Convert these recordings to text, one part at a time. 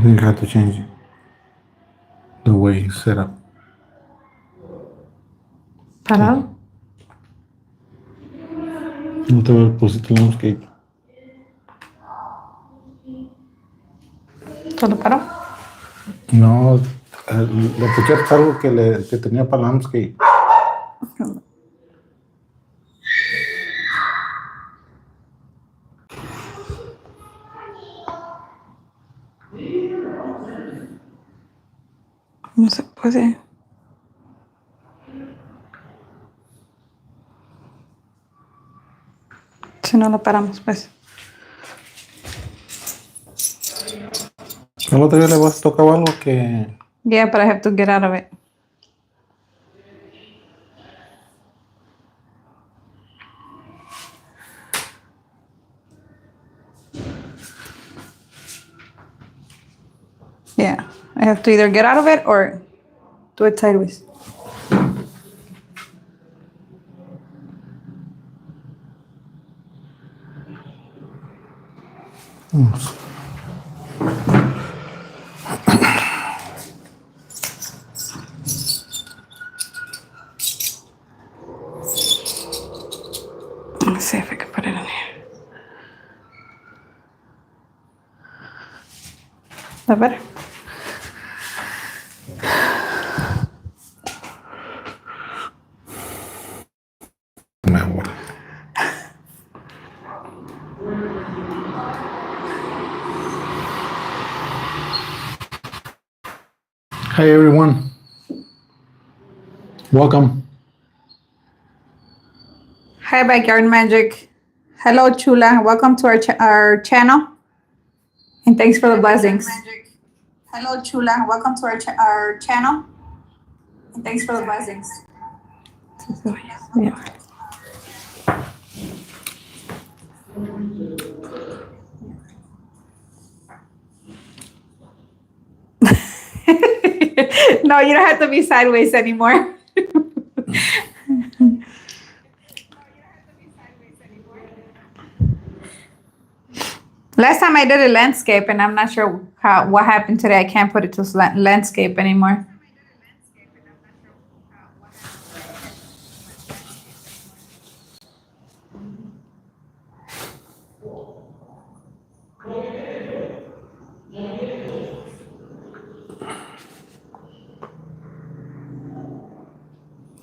You have to change it. The way it's set up. ¿Parado? No te pusiste landscape. ¿Todo paró? No, le pusiste algo que tenía para landscape. No se puede. Si no lo paramos, pues. El otro día le vas a tocar algo que... Yeah, but I have to get out of it. Yeah, I have to either get out of it or do it sideways. Let's see if I can put it in here. That better? Mejor. Hi everyone. Welcome. Hi, Backyard Magic. Hello, Chula. Welcome to our channel. And thanks for the blessings. Hello, Chula. Welcome to our channel. And thanks for the blessings. Yeah. No, you don't have to be sideways anymore. Last time I did a landscape, and I'm not sure what happened today. I can't put it to landscape anymore.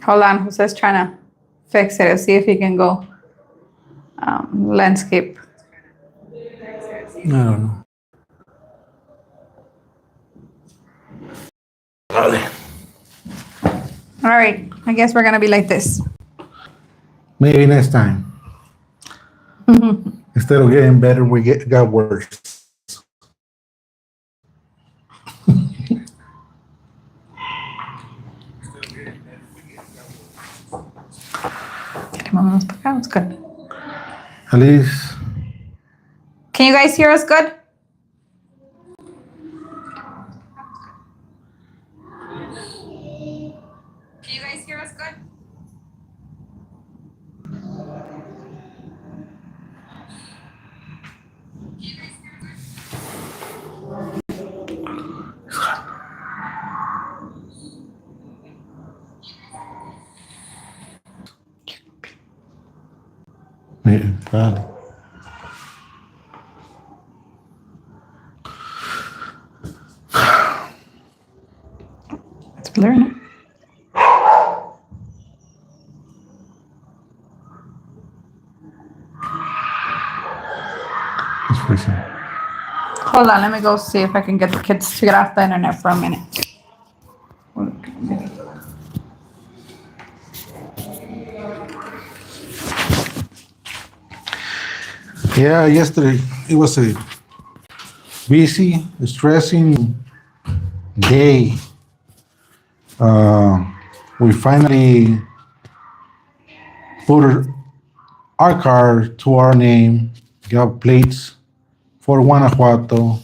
Hold on, Jose's trying to fix it. See if he can go landscape. I don't know. Dale. All right, I guess we're gonna be like this. Maybe next time. Instead of getting better, got worse. Vámonos para acá. It's good. At least. Can you guys hear us good? Can you guys hear us good? Vale. It's blurring. It's freezing. Hold on, let me go see if I can get the kids to get off the internet for a minute. Yeah, yesterday it was a busy, stressing day. We finally put our car to our name, got plates for Guanajuato,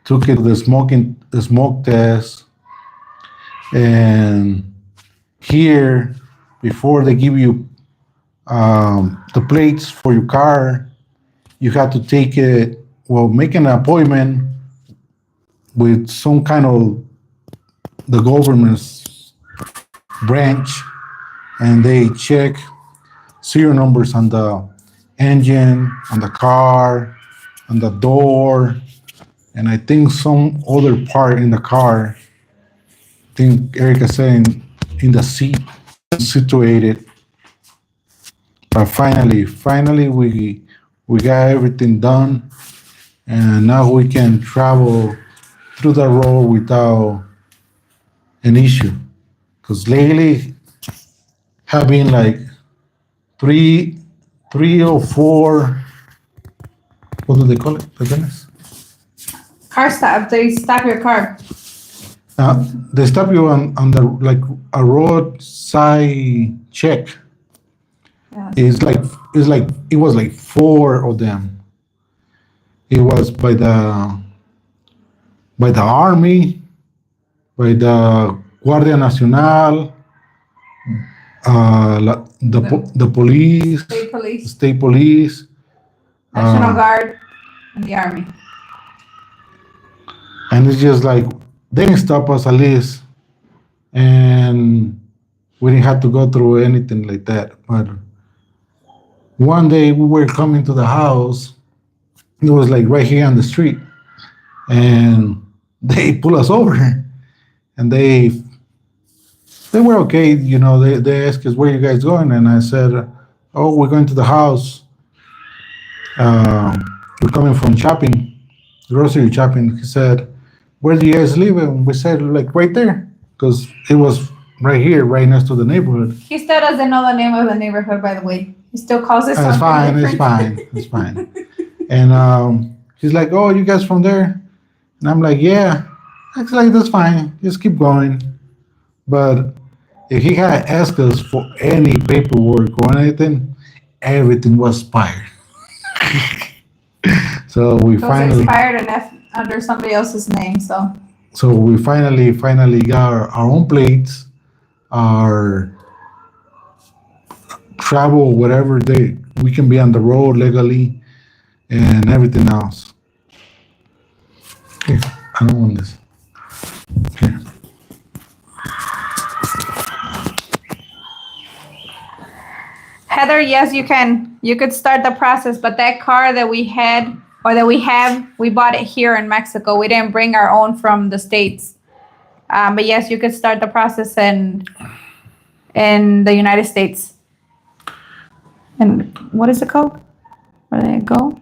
took it to the smoke test, and here, before they give you the plates for your car, you have to take it, well, make an appointment with some kind of the government's branch, and they check serial numbers on the engine, on the car, on the door, and I think some other part in the car. I think Erica said in the seat situated. But finally we got everything done, and now we can travel through the road without an issue. Because lately have been like three or four. What do they call it? Perdónes? Car stop. They stop your car. They stop you on the like a roadside check. Yeah. It's like it was like four of them. It was by the army, by the Guardia Nacional, the police, State police, state police, National Guard, and the Army. and it's just like they didn't stop us at least, and we didn't have to go through anything like that. But one day we were coming to the house. It was like right here on the street, and they pull us over, and they were okay. You know, they asked us, where you guys going? And I said, oh, we're going to the house. We're coming from shopping, grocery shopping. He said, where do you guys live? And we said, like right there, because it was right here, right next to the neighborhood. He still doesn't know the name of the neighborhood, by the way. He still calls it something It's fine, it's different. fine, it's fine. And he's like, oh, you guys from there? And I'm like, yeah. It's like, that's fine, just keep going. But if he had asked us for any paperwork or anything, everything was expired. So we It was finally, expired and under somebody else's name, so. we finally got our own plates, our travel, whatever we can be on the road legally, and everything else. Here, I don't want this. Here. Heather, yes, you can. You could start the process, but that car that we had or that we have, we bought it here in Mexico. We didn't bring our own from the States. But yes, you could start the process in the United States. And what is it called? Where did it go?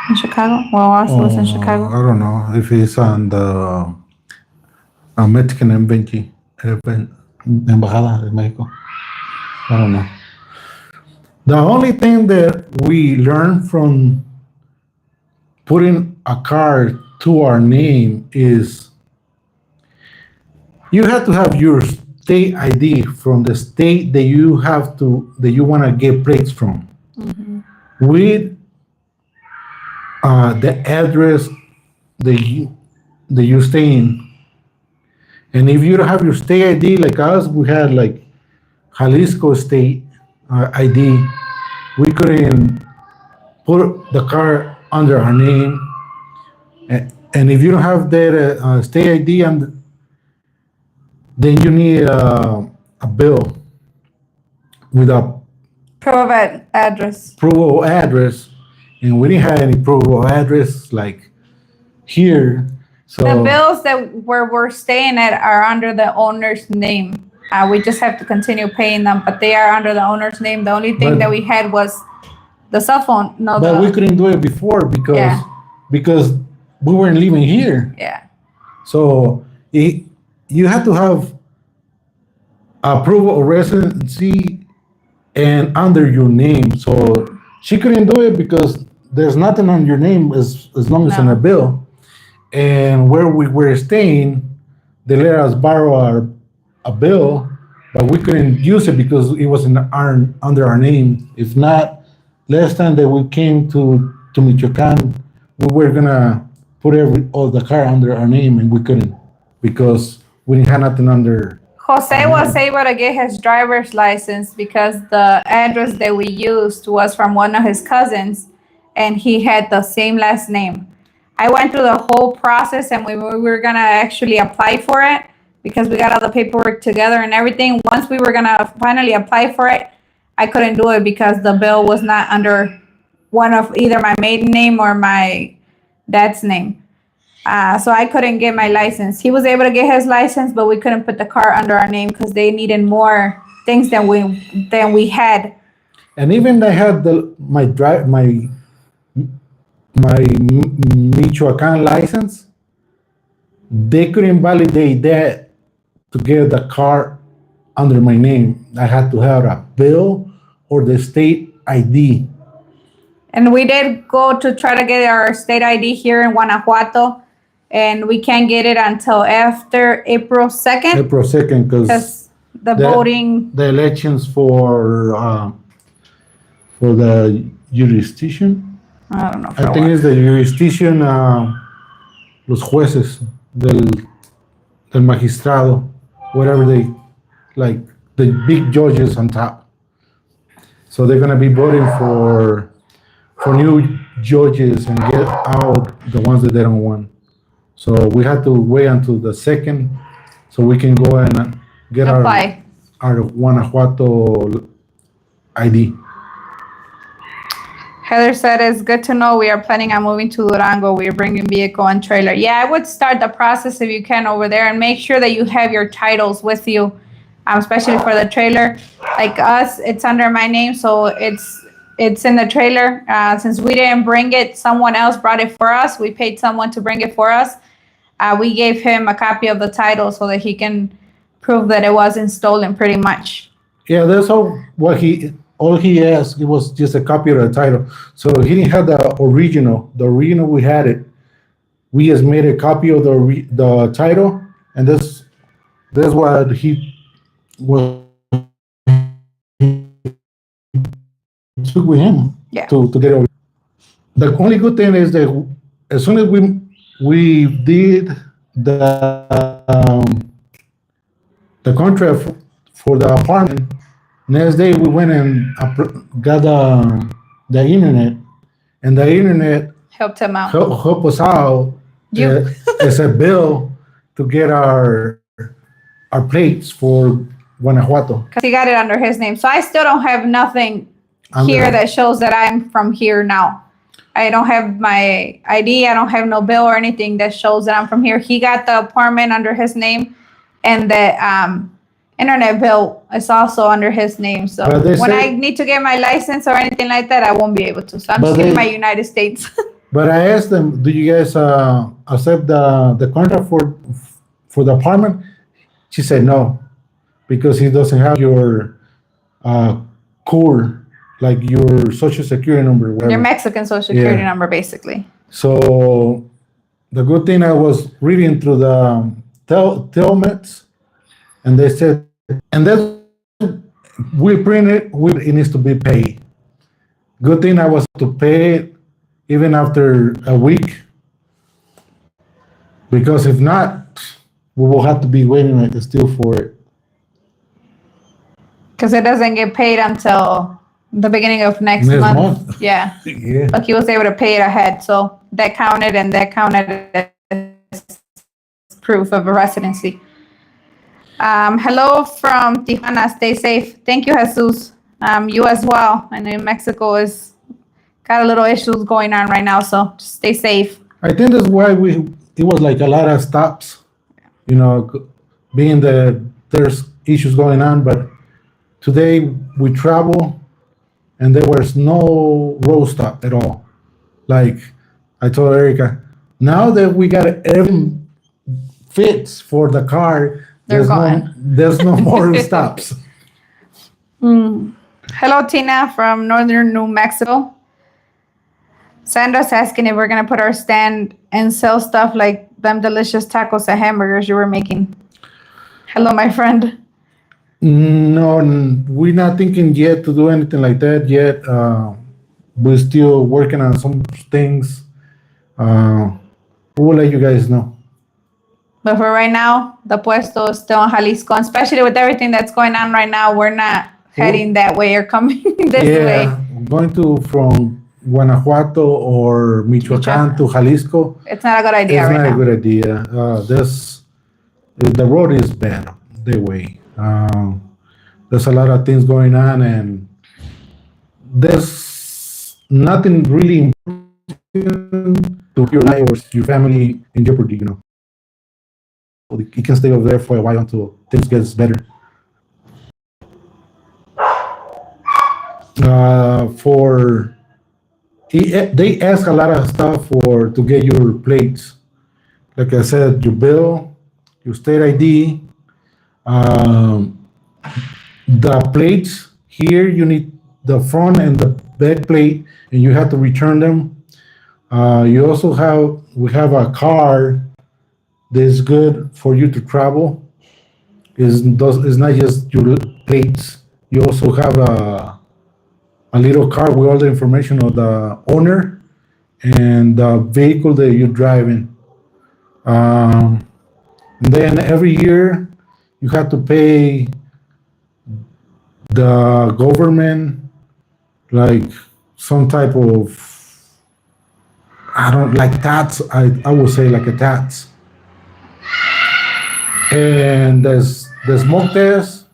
In Chicago? Well, also it's in Chicago. I don't know if it's on the Mexican Embajada de Mexico. I don't know. The only thing that we learned from putting a car to our name is you have to have your state ID from the state that you want to get plates from, with the address that you stay in. And if you don't have your state ID like us, we had like Jalisco state ID, we couldn't put the car under our name. And if you don't have that state ID, then you need a bill with a Proof of address. proof of address, and we didn't have any proof of address like here. So The bills that where we're staying at are under the owner's name. We just have to continue paying them, but they are under the owner's name. The only thing But- that we had was the cell phone. No, but we the, couldn't do it before Yeah. because we weren't living here. yeah. So you have to have approval of residency and under your name. So she couldn't do it because there's nothing on your name as long as No. in a bill. And where we were staying, they let us borrow a bill, but we couldn't use it because it was under our name. If not, last time that we came to Michoacan, we were gonna put all the car under our name, and we couldn't because we didn't have nothing under. Jose was able to get his driver's license because the address that we used was from one of his cousins, and he had the same last name. I went through the whole process, and we were gonna actually apply for it because we got all the paperwork together and everything. Once we were gonna finally apply for it, I couldn't do it because the bill was not under one of either my maiden name or my dad's name. So I couldn't get my license. He was able to get his license, but we couldn't put the car under our name because they needed more things than we had. And even I had my Michoacan license. They couldn't validate that to get the car under my name. I had to have a bill or the state ID. And we did go to try to get our state ID here in Guanajuato, and we can't get it until after April 2nd April 2nd, because the voting. the elections for the jurisdiction. I don't know. I think it's the jurisdiction, los jueces del magistrado, whatever they, like the big judges on top. So they're gonna be voting for new judges and get out the ones that they don't want. So we had to wait until the 2nd so we can go and get Apply. our Guanajuato ID. Heather said, it's good to know we are planning on moving to Durango. We are bringing vehicle and trailer. Yeah, I would start the process if you can over there and make sure that you have your titles with you, especially for the trailer. Like us, it's under my name, so it's in the trailer. Since we didn't bring it, someone else brought it for us. We paid someone to bring it for us. We gave him a copy of the title so that he can prove that it wasn't stolen pretty much. Yeah, that's all he asked. It was just a copy of the title. So he didn't have the original. The original, we had it. We just made a copy of the title, and that's what he was took with him. Yeah. To get over. The only good thing is that as soon as we did the contract for the apartment, next day we went and got the internet, and the internet Helped him out. help us out as a bill to get our plates for Guanajuato. Because he got it under his name. So I still don't have nothing Under- here that shows that I'm from here now. I don't have my ID. I don't have no bill or anything that shows that I'm from here. He got the apartment under his name, and the internet bill is also under his name. So But they when say- I need to get my license or anything like that, I won't be able to. So I'm But just in they- my United States. But I asked them, do you guys accept the contract for the apartment? She said no, because he doesn't have your core, like your social security number, whatever. Your Mexican social security Yeah. number, basically. So the good thing, I was reading through the Telmets, and they said, and then we print it, it needs to be paid. Good thing I was to pay it even after a week, because if not, we will have to be waiting still for it. Because it doesn't get paid until the beginning of next month. Yeah. Yeah. But he was able to pay it ahead. So that counted, and that counted as proof of a residency. Hello from Tijuana. Stay safe. Thank you, Jesus. You as well. I know Mexico is got a little issues going on right now, so just stay safe. I think that's why it was like a lot of stops, being that there's issues going on. But today we travel, and there was no road stop at all. Like I told Erica, now that we got everything fits for the car, They're gone. There's no more stops. Hello, Tina from northern New Mexico. Sandra's asking if we're going to put our stand and sell stuff like them delicious tacos and hamburgers you were making. Hello, my friend. No, we're not thinking yet to do anything like that yet. We're still working on some things. We'll let you guys know. But for right now, the puesto is still in Jalisco. And especially with everything that's going on right now, we're not heading that way or coming this way. Going to from Guanajuato or Michoacan to Jalisco, It's not a good idea it's right not a now. good idea. The road is bad the way. There's a lot of things going on, and there's nothing really important to your life or your family in jeopardy. You can stay over there for a while until things gets better. For they ask a lot of stuff for to get your plates. Like I said, your bill, your state ID, um, the plates. Here you need the front and the back plate, and you have to return them. You also we have a card that's good for you to travel. It's not just your plates. You also have a little card with all the information of the owner and the vehicle that you're driving. Um, and then every year you have to pay the government like some type of, I don't like tax. I would say like a tax. And the smoke test,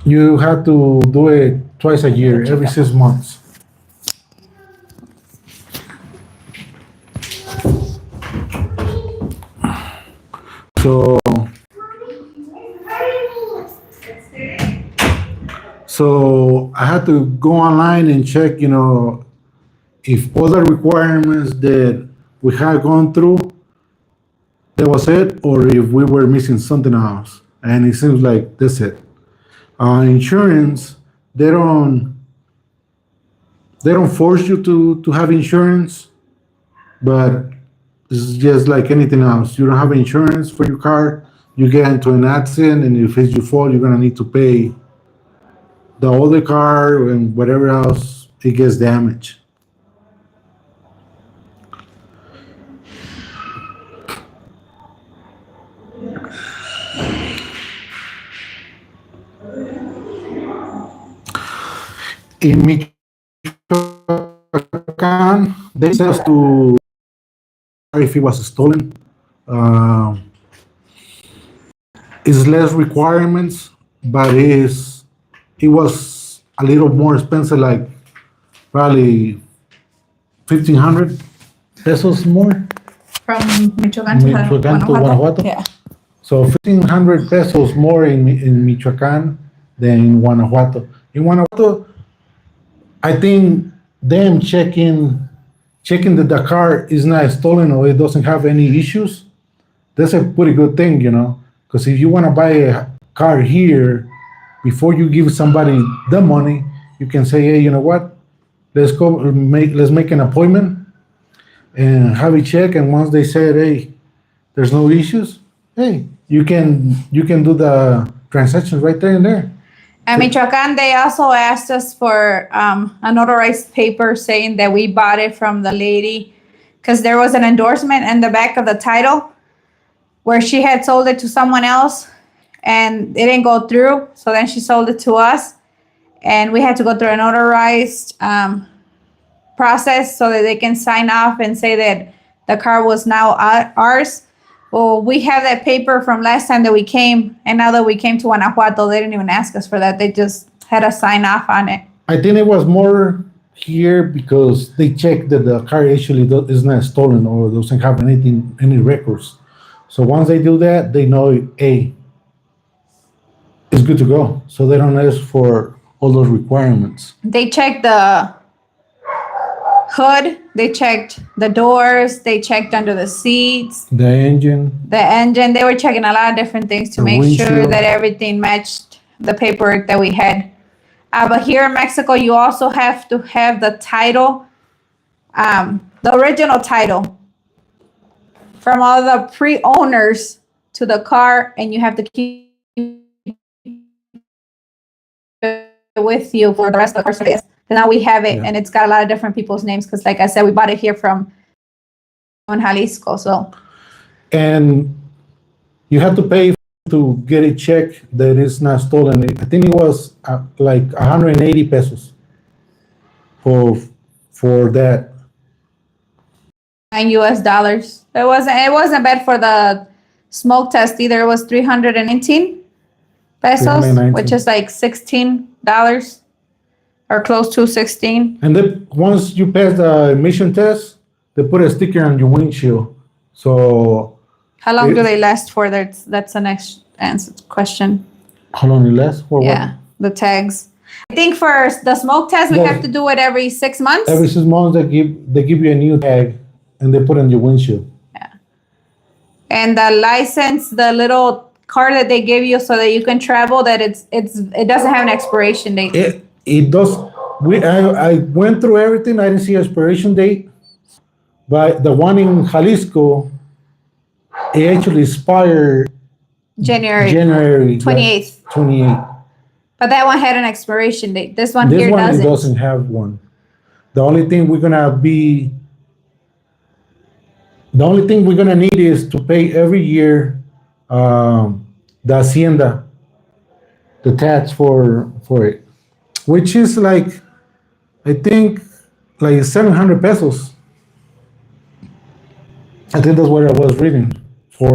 you have to do it twice a year, every 6 months. So, I had to go online and check, if other requirements that we had gone through, that was it, or if we were missing something else. And it seems like that's it. Insurance, they don't force you to have insurance, but it's just like anything else. You don't have insurance for your car, you get into an accident, and if it's your fault, you're gonna need to pay the other car and whatever else it gets damaged. In Michoacan, they sent us to if it was stolen. Um, it's less requirements, but it was a little more expensive, like probably 1,500 pesos more. From Michoacan to Michoacan to Guanajuato? Yeah. So 1,500 pesos more in Michoacan than in Guanajuato. In Guanajuato, I think them checking that the car is not stolen or it doesn't have any issues, that's a pretty good thing, Because if you want to buy a car here, before you give somebody the money, you can say, hey, you know what? Let's make an appointment and have it checked. And once they said, hey, there's no issues, hey, you can do the transactions right there and there. And Michoacan, they also asked us for a notarized paper saying that we bought it from the lady, because there was an endorsement in the back of the title where she had sold it to someone else and it didn't go through. So then she sold it to us, and we had to go through a notarized process so that they can sign off and say that the car was now ours. Well, we have that paper from last time that we came, and now that we came to Guanajuato, they didn't even ask us for that. They just had us sign off on it. I think it was more here because they checked that the car actually is not stolen or doesn't have any records. So once they do that, they know, hey, it's good to go. So they don't ask for all those requirements. They checked the hood, they checked the doors, they checked under the seats, The engine. the engine. They were checking a lot of different things to The make sure windshield. that everything matched the paperwork that we had. But here in Mexico, you also have to have the title, the original title from all the pre-owners to the car, and you have to keep it with you for the rest of the course. So now we have it, Yeah. and it's got a lot of different people's names because, like I said, we bought it here from Jalisco. So And you have to pay to get it checked that it's not stolen. I think it was like 180 pesos. for for that. $9. It wasn't bad for the smoke test either. It was 319 pesos, 319. which is like $16 or close to 16. And then once you pass the emission test, they put a sticker on your windshield. So How long do It- they last for? That's the next question. how long it lasts? For Yeah, the tags. I think for the smoke test, we Yeah. have to do it every 6 months. Every 6 months they give you a new tag and they put on your windshield. And the license, the little card that they give you so that you can travel, that it doesn't have an expiration date. It does. I went through everything. I didn't see expiration date, but the one in Jalisco, it actually expired January 28th. 28th. But that one had an expiration date. This one This here one it doesn't. doesn't have one. The only thing we're gonna need is to pay every year the hacienda, the tax for it, which is like I think like 700 pesos. I think that's what I was reading for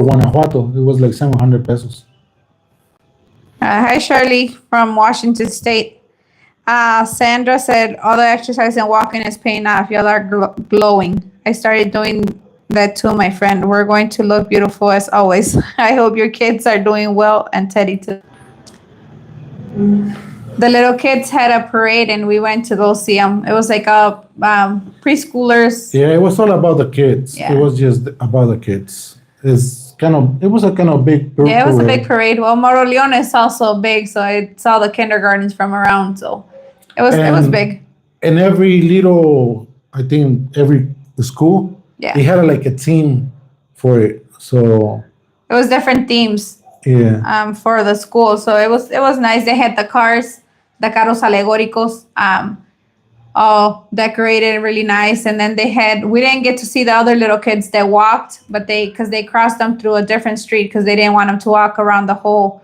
Guanajuato. It was like 700 pesos. Hi, Shirley from Washington State. Sandra said, all the exercise and walking is paying off. Y'all are glowing. I started doing that too, my friend. We're going to look beautiful as always. I hope your kids are doing well and Teddy too. The little kids had a parade and we went to go see them. It was like a preschoolers. Yeah, it was all about the kids. Yeah. It was just about the kids. It was a kind of big Yeah, it was a parade. big parade. Well, Moroleón is also big, so I saw the kindergartens from around. So it was And- big. And every little, I think every school, Yeah. they had like a team for it. So It was different themes yeah, for the school. So it was nice. They had the cars, the carros alegóricos, all decorated really nice. And then we didn't get to see the other little kids that walked, but because they crossed them through a different street because they didn't want them to walk around the whole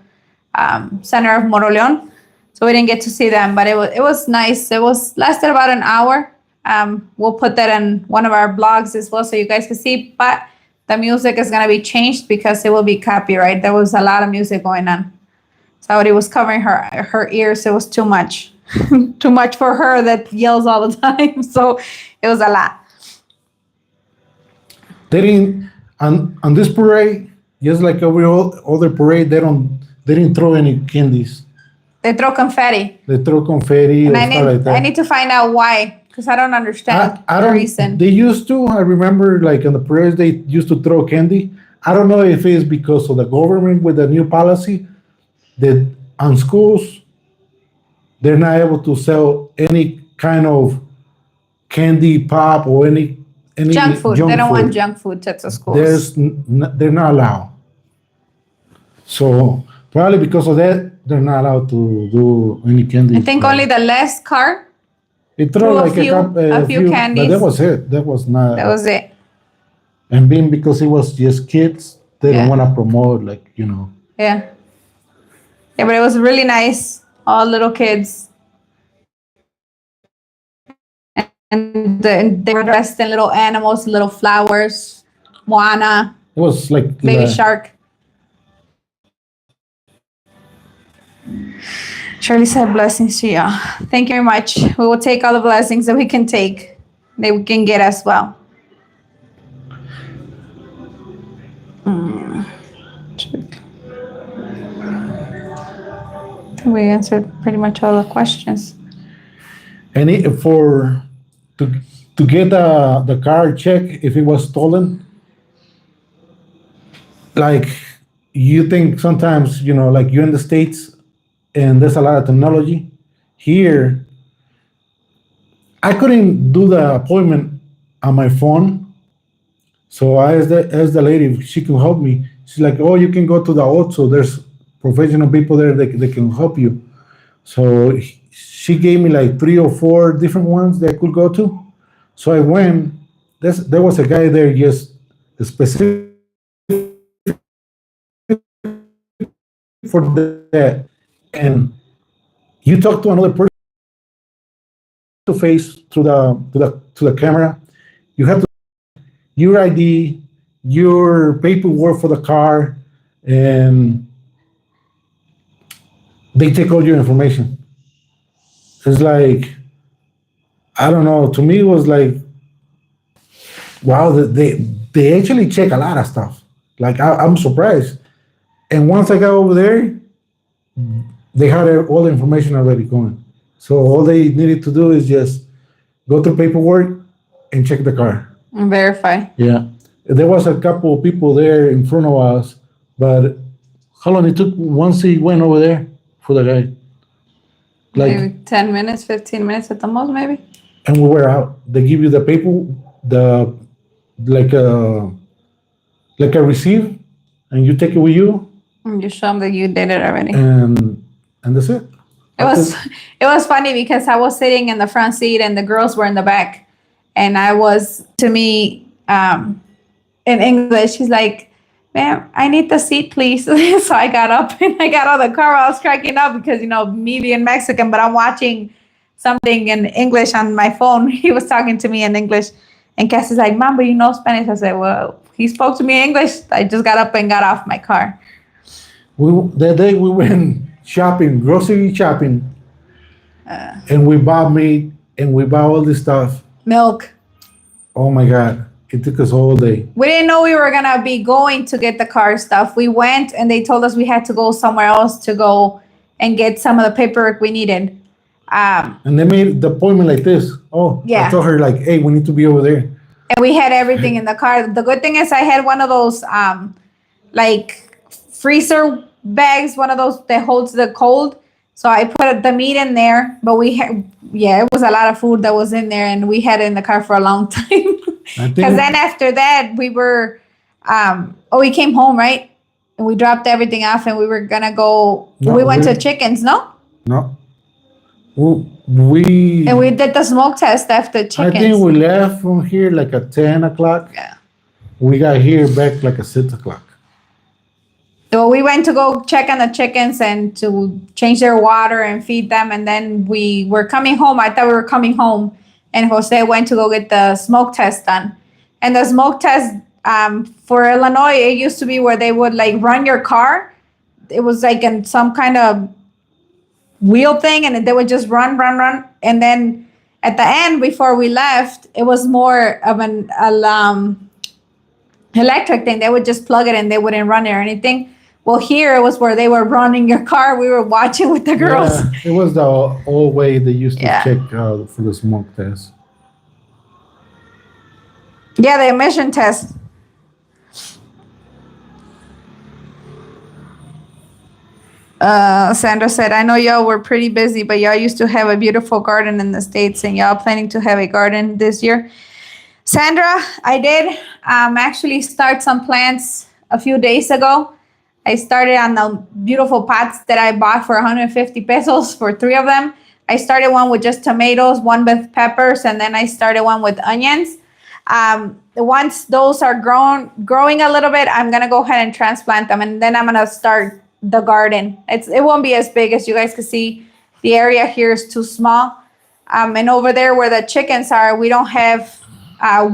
center of Moroleón. So we didn't get to see them, but it was nice. It lasted about an hour. We'll put that in one of our blogs as well so you guys can see. But the music is gonna be changed because it will be copyright. There was a lot of music going on. Saudi was covering her ears. It was too much. Too much for her that yells all the time. So it was a lot. they didn't on this parade, just like every other parade, they didn't throw any candies. They throw confetti. They throw confetti And or stuff like that. I need to find out why, because I don't understand I the don't. reason. They used to. I remember, like on the parades, they used to throw candy. I don't know if it's because of the government with the new policy that on schools they're not able to sell any kind of candy, pop, or any Junk food. They don't want food. junk food at the schools. They're not allowed. So probably because of that, they're not allowed to do any candy. I think only the last car, It threw a like few- a few candies. but that was it. That was not. that was it. And being because it was just kids, they Yeah. don't want to promote Yeah. Yeah, but it was really nice. All little kids. And they were dressed in little animals, little flowers, Moana, It was like baby shark. Shirley said blessings to you. Thank you very much. We will take all the blessings that we can take, that we can get as well. I think we answered pretty much all the questions. And to get the car checked if it was stolen. Like you think sometimes like you're in the States and there's a lot of technology. Here, I couldn't do the appointment on my phone. So I asked the lady if she can help me. She's like, oh, you can go to the Otso. There's professional people there that they can help you. So she gave me like 3 or 4 different ones that I could go to. So I went. There was a guy there just specific for that. And you talk to another person to face to the camera. You have to your ID, your paperwork for the car, and they take all your information. It's like, I don't know. To me, it was like, wow, they actually check a lot of stuff. Like I'm surprised. And once I got over there, they had all the information already going. So all they needed to do is just go through paperwork and check the car. And verify. Yeah. There was a couple of people there in front of us, but how long it took once he went over there for the guy? Like, Maybe 10 minutes, 15 minutes at the most, maybe. and we were out. They give you the paper, the like a receipt, and you take it with you, And you show them that you did it already. and that's it. It was funny because I was sitting in the front seat and the girls were in the back, and I was to me in English. She's like, "Ma'am, I need the seat, please." So I got up and I got out of the car. I was cracking up because me being Mexican, but I'm watching something in English on my phone. He was talking to me in English, and Cassie's like, "Mom, but you know Spanish?" I said, "Well, he spoke to me in English. I just got up and got off my car." That day we went shopping, grocery shopping, and we bought meat and we bought all this stuff. Milk. Oh my God. It took us all day. We didn't know we were going to be going to get the car stuff. We went and they told us we had to go somewhere else to go and get some of the paperwork we needed. And they made the appointment like this. Oh, Yeah. I told her like, hey, we need to be over there. And we had everything in the car. The good thing is I had one of those like freezer bags, one of those that holds the cold. So I put the meat in there, but we had, it was a lot of food that was in there, and we had it in the car for a long time. Because then after that, we were, we came home, right? And we dropped everything off, and we were gonna go. No, we went to really? Chickens, no? No. We And we did the smoke test after Chickens. I think we left from here like at 10 o'clock. Yeah. We got here back like at 6 o'clock. So we went to go check on the chickens and to change their water and feed them. And then we were coming home. I thought we were coming home. And Jose went to go get the smoke test done. And the smoke test for Illinois, it used to be where they would like run your car. It was like in some kind of wheel thing, and they would just run. And then at the end, before we left, it was more of an electric thing. They would just plug it and they wouldn't run it or anything. Well, here it was where they were running your car. We were watching with the girls. Yeah, it was the old way they used to Yeah. check for the smoke test. Yeah, the emission test. Sandra said, I know y'all were pretty busy, but y'all used to have a beautiful garden in the States, and y'all planning to have a garden this year. Sandra, I did actually start some plants a few days ago. I started on the beautiful pots that I bought for 150 pesos for 3 of them. I started one with just tomatoes, one with peppers, and then I started one with onions. Once those are growing a little bit, I'm gonna go ahead and transplant them, and then I'm gonna start the garden. It won't be as big as you guys can see. The area here is too small. And over there where the chickens are, we don't have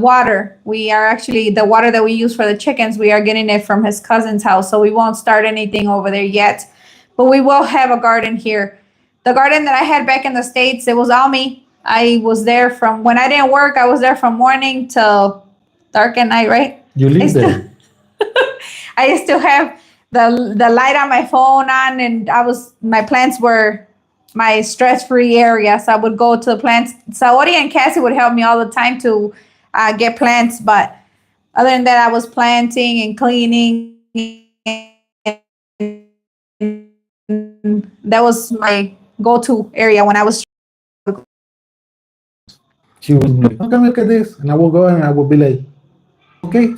water. We are actually, the water that we use for the chickens, we are getting it from his cousin's house. So we won't start anything over there yet, but we will have a garden here. The garden that I had back in the States, it was all me. I was there from, when I didn't work, I was there from morning till dark at night, right? You live there. I used to have the light on my phone on, and my plants were my stress-free area. So I would go to the plants. Saori and Cassie would help me all the time to get plants, but other than that, I was planting and cleaning. That was my go-to area when I was. She was like, oh, come look at this. And I will go and I will be like, okay.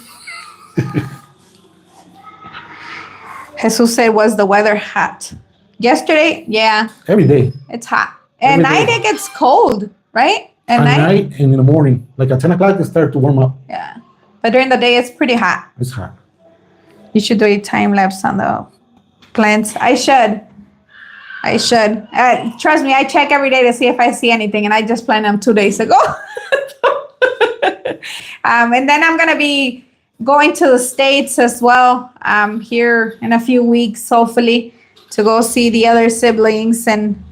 Jesus said, was the weather hot? Yesterday? Yeah, Every day. it's hot. At Every night day. it gets cold, right? At At night? night and in the morning. Like at 10 o'clock, it started to warm up. Yeah. But during the day, it's pretty hot. It's hot. You should do a time lapse on the plants. I should. I should. Trust me, I check every day to see if I see anything, and I just planted them 2 days ago. And then I'm gonna be going to the States as well here in a few weeks, hopefully, to go see the other siblings and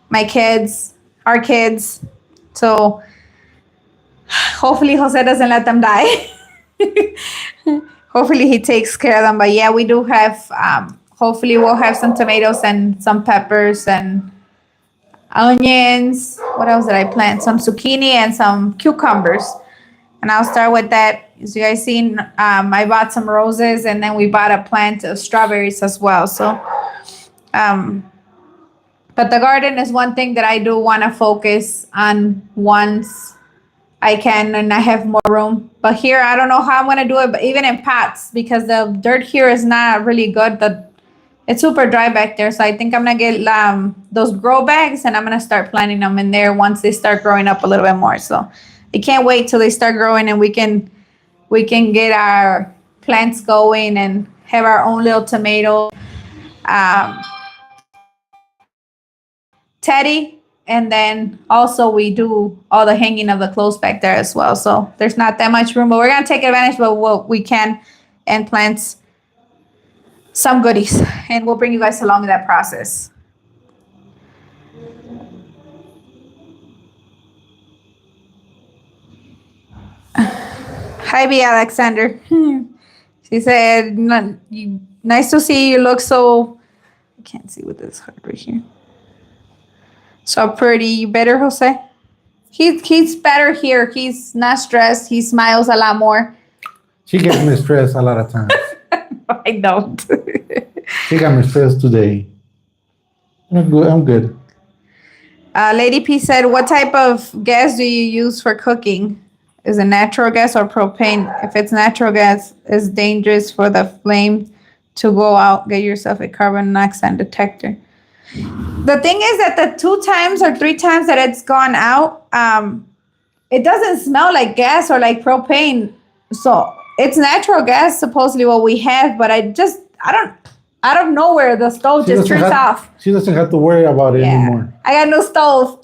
my kids, our kids. So hopefully Jose doesn't let them die. Hopefully he takes care of them. But yeah, we do have, hopefully we'll have some tomatoes and some peppers and onions. What else did I plant? Some zucchini and some cucumbers. And I'll start with that. As you guys seen, I bought some roses and then we bought a plant of strawberries as well. So, but the garden is one thing that I do want to focus on once I can and I have more room. But here, I don't know how I'm going to do it, but even in pots, because the dirt here is not really good. It's super dry back there. So I think I'm going to get those grow bags and I'm going to start planting them in there once they start growing up a little bit more. So I can't wait till they start growing and we can get our plants going and have our own little tomato teddy. And then also we do all the hanging of the clothes back there as well. So there's not that much room, but we're going to take advantage of what we can and plant some goodies. And we'll bring you guys along in that process. Hi, B. Alexander. She said, nice to see you. Look so, I can't see with this heart right here. So pretty. You better, Jose? He's better here. He's not stressed. He smiles a lot more. She gets me stressed a lot of times. I don't. She got me stressed today. I'm good. Lady P said, what type of gas do you use for cooking? Is it natural gas or propane? If it's natural gas, it's dangerous for the flame to go out. Get yourself a carbon monoxide detector. The thing is that the 2 times or 3 times that it's gone out, it doesn't smell like gas or like propane. So it's natural gas, supposedly what we have, but I don't, out of nowhere, the stove just turns off. She doesn't have to worry about it anymore. I got a new stove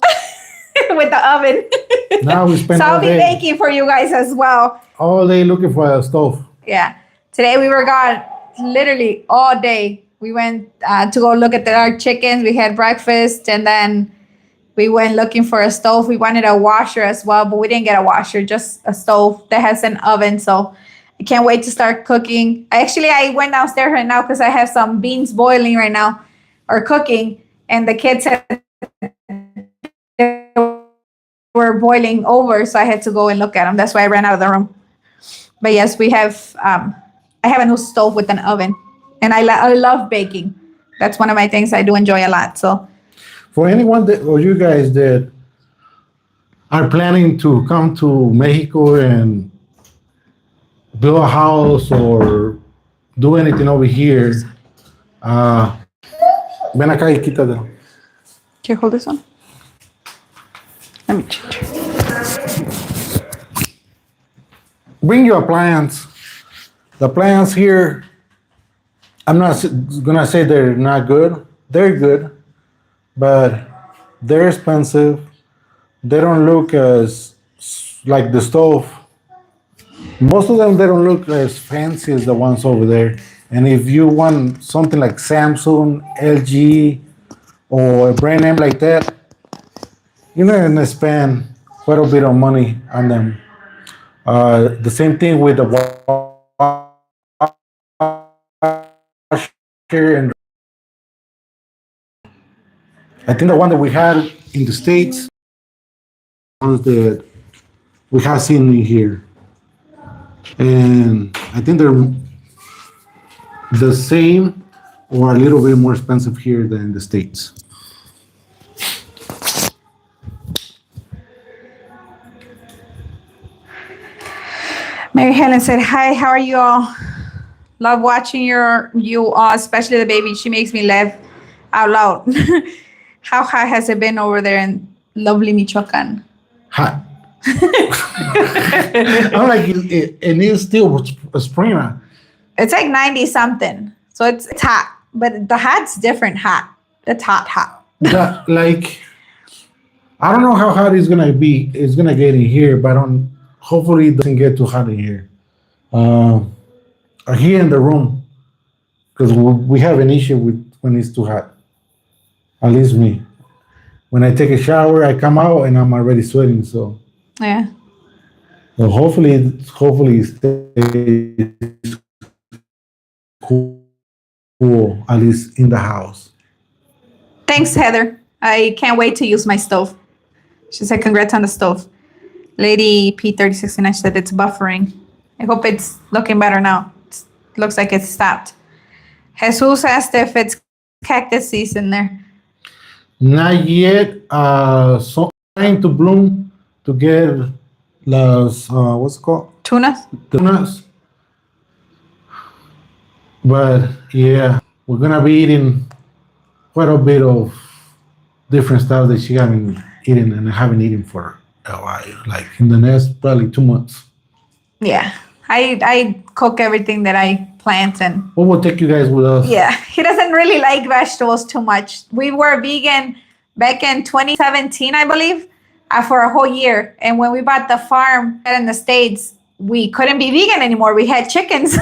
with the oven. Now we spend so all I'll be day, baking for you guys as well. all day looking for a stove. Yeah. Today we were gone literally all day. We went to go look at our chickens. We had breakfast and then we went looking for a stove. We wanted a washer as well, but we didn't get a washer, just a stove that has an oven. So I can't wait to start cooking. I went downstairs right now because I have some beans boiling right now or cooking. And the kids were boiling over. So I had to go and look at them. That's why I ran out of the room. But yes, we have, I have a new stove with an oven. And I love baking. That's one of my things I do enjoy a lot. So, for anyone or you guys that are planning to come to Mexico and build a house or do anything over here, ven acá y quítate. Can you hold this one? Let me change. Bring your appliance. The appliance here, I'm not gonna say they're not good. They're good, but they're expensive. They don't look as like the stove. Most of them, they don't look as fancy as the ones over there. And if you want something like Samsung, LG, or a brand name like that, you're not gonna spend quite a bit of money on them. The same thing with the and I think the one that we had in the States was that we have seen here. And I think they're the same or a little bit more expensive here than in the States. Mary Helen said, hi, how are you all? Love watching you all, especially the baby. She makes me laugh out loud. How hot has it been over there in lovely Michoacan? Hot. I'm like, it is still spring. It's like 90 something. So it's hot, but the hot's different hot. It's hot, hot. That, like, I don't know how hot it's gonna be. It's gonna get in here, but hopefully it doesn't get too hot in here. Here in the room, because we have an issue with when it's too hot. At least me. When I take a shower, I come out and I'm already sweating. So Yeah. hopefully it stays cool, at least in the house. Thanks, Heather. I can't wait to use my stove. She said, congrats on the stove. Lady P3069 said it's buffering. I hope it's looking better now. Looks like it's stopped. Jesus asked if it's cactus season there. Not yet. So trying to bloom to get las what's it called? Tunas? Tunas. But yeah, we're gonna be eating quite a bit of different stuff that she haven't eaten and I haven't eaten for a while. Like in the next probably 2 months. Yeah. I cook everything that I plant and What will take you guys with us? yeah, he doesn't really like vegetables too much. We were vegan back in 2017, I believe, for a whole year. And when we bought the farm in the States, we couldn't be vegan anymore. We had chickens.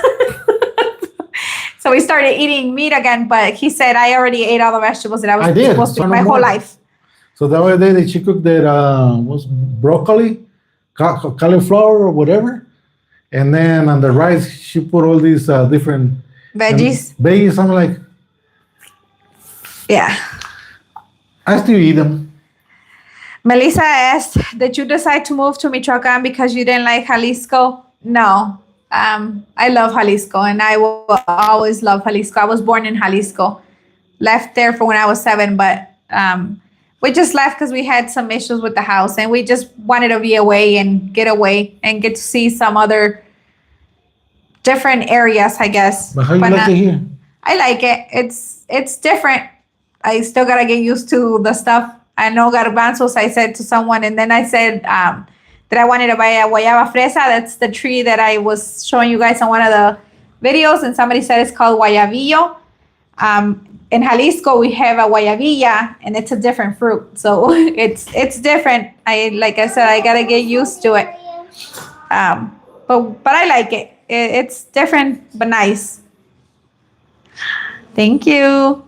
So we started eating meat again. But he said, I already ate all the vegetables that I was supposed to eat my whole life. So the other day that she cooked that was broccoli, cauliflower or whatever. And then on the rice, she put all these different Veggies. Veggies. I'm like, Yeah. I still eat them. Melissa asked, did you decide to move to Michoacan because you didn't like Jalisco? No. I love Jalisco and I will always love Jalisco. I was born in Jalisco. Left there for when I was 7, but we just left because we had some issues with the house and we just wanted to be away and get to see some other different areas, I guess. But how you like it here? I like it. It's different. I still gotta get used to the stuff. I know garbanzos, I said to someone, and then I said that I wanted to buy a guayaba fresa. That's the tree that I was showing you guys on one of the videos, and somebody said it's called guayabillo. In Jalisco, we have a guayabilla, and it's a different fruit, so it's different. Like I said, I gotta get used to it. But I like it. It's different but nice. Thank you.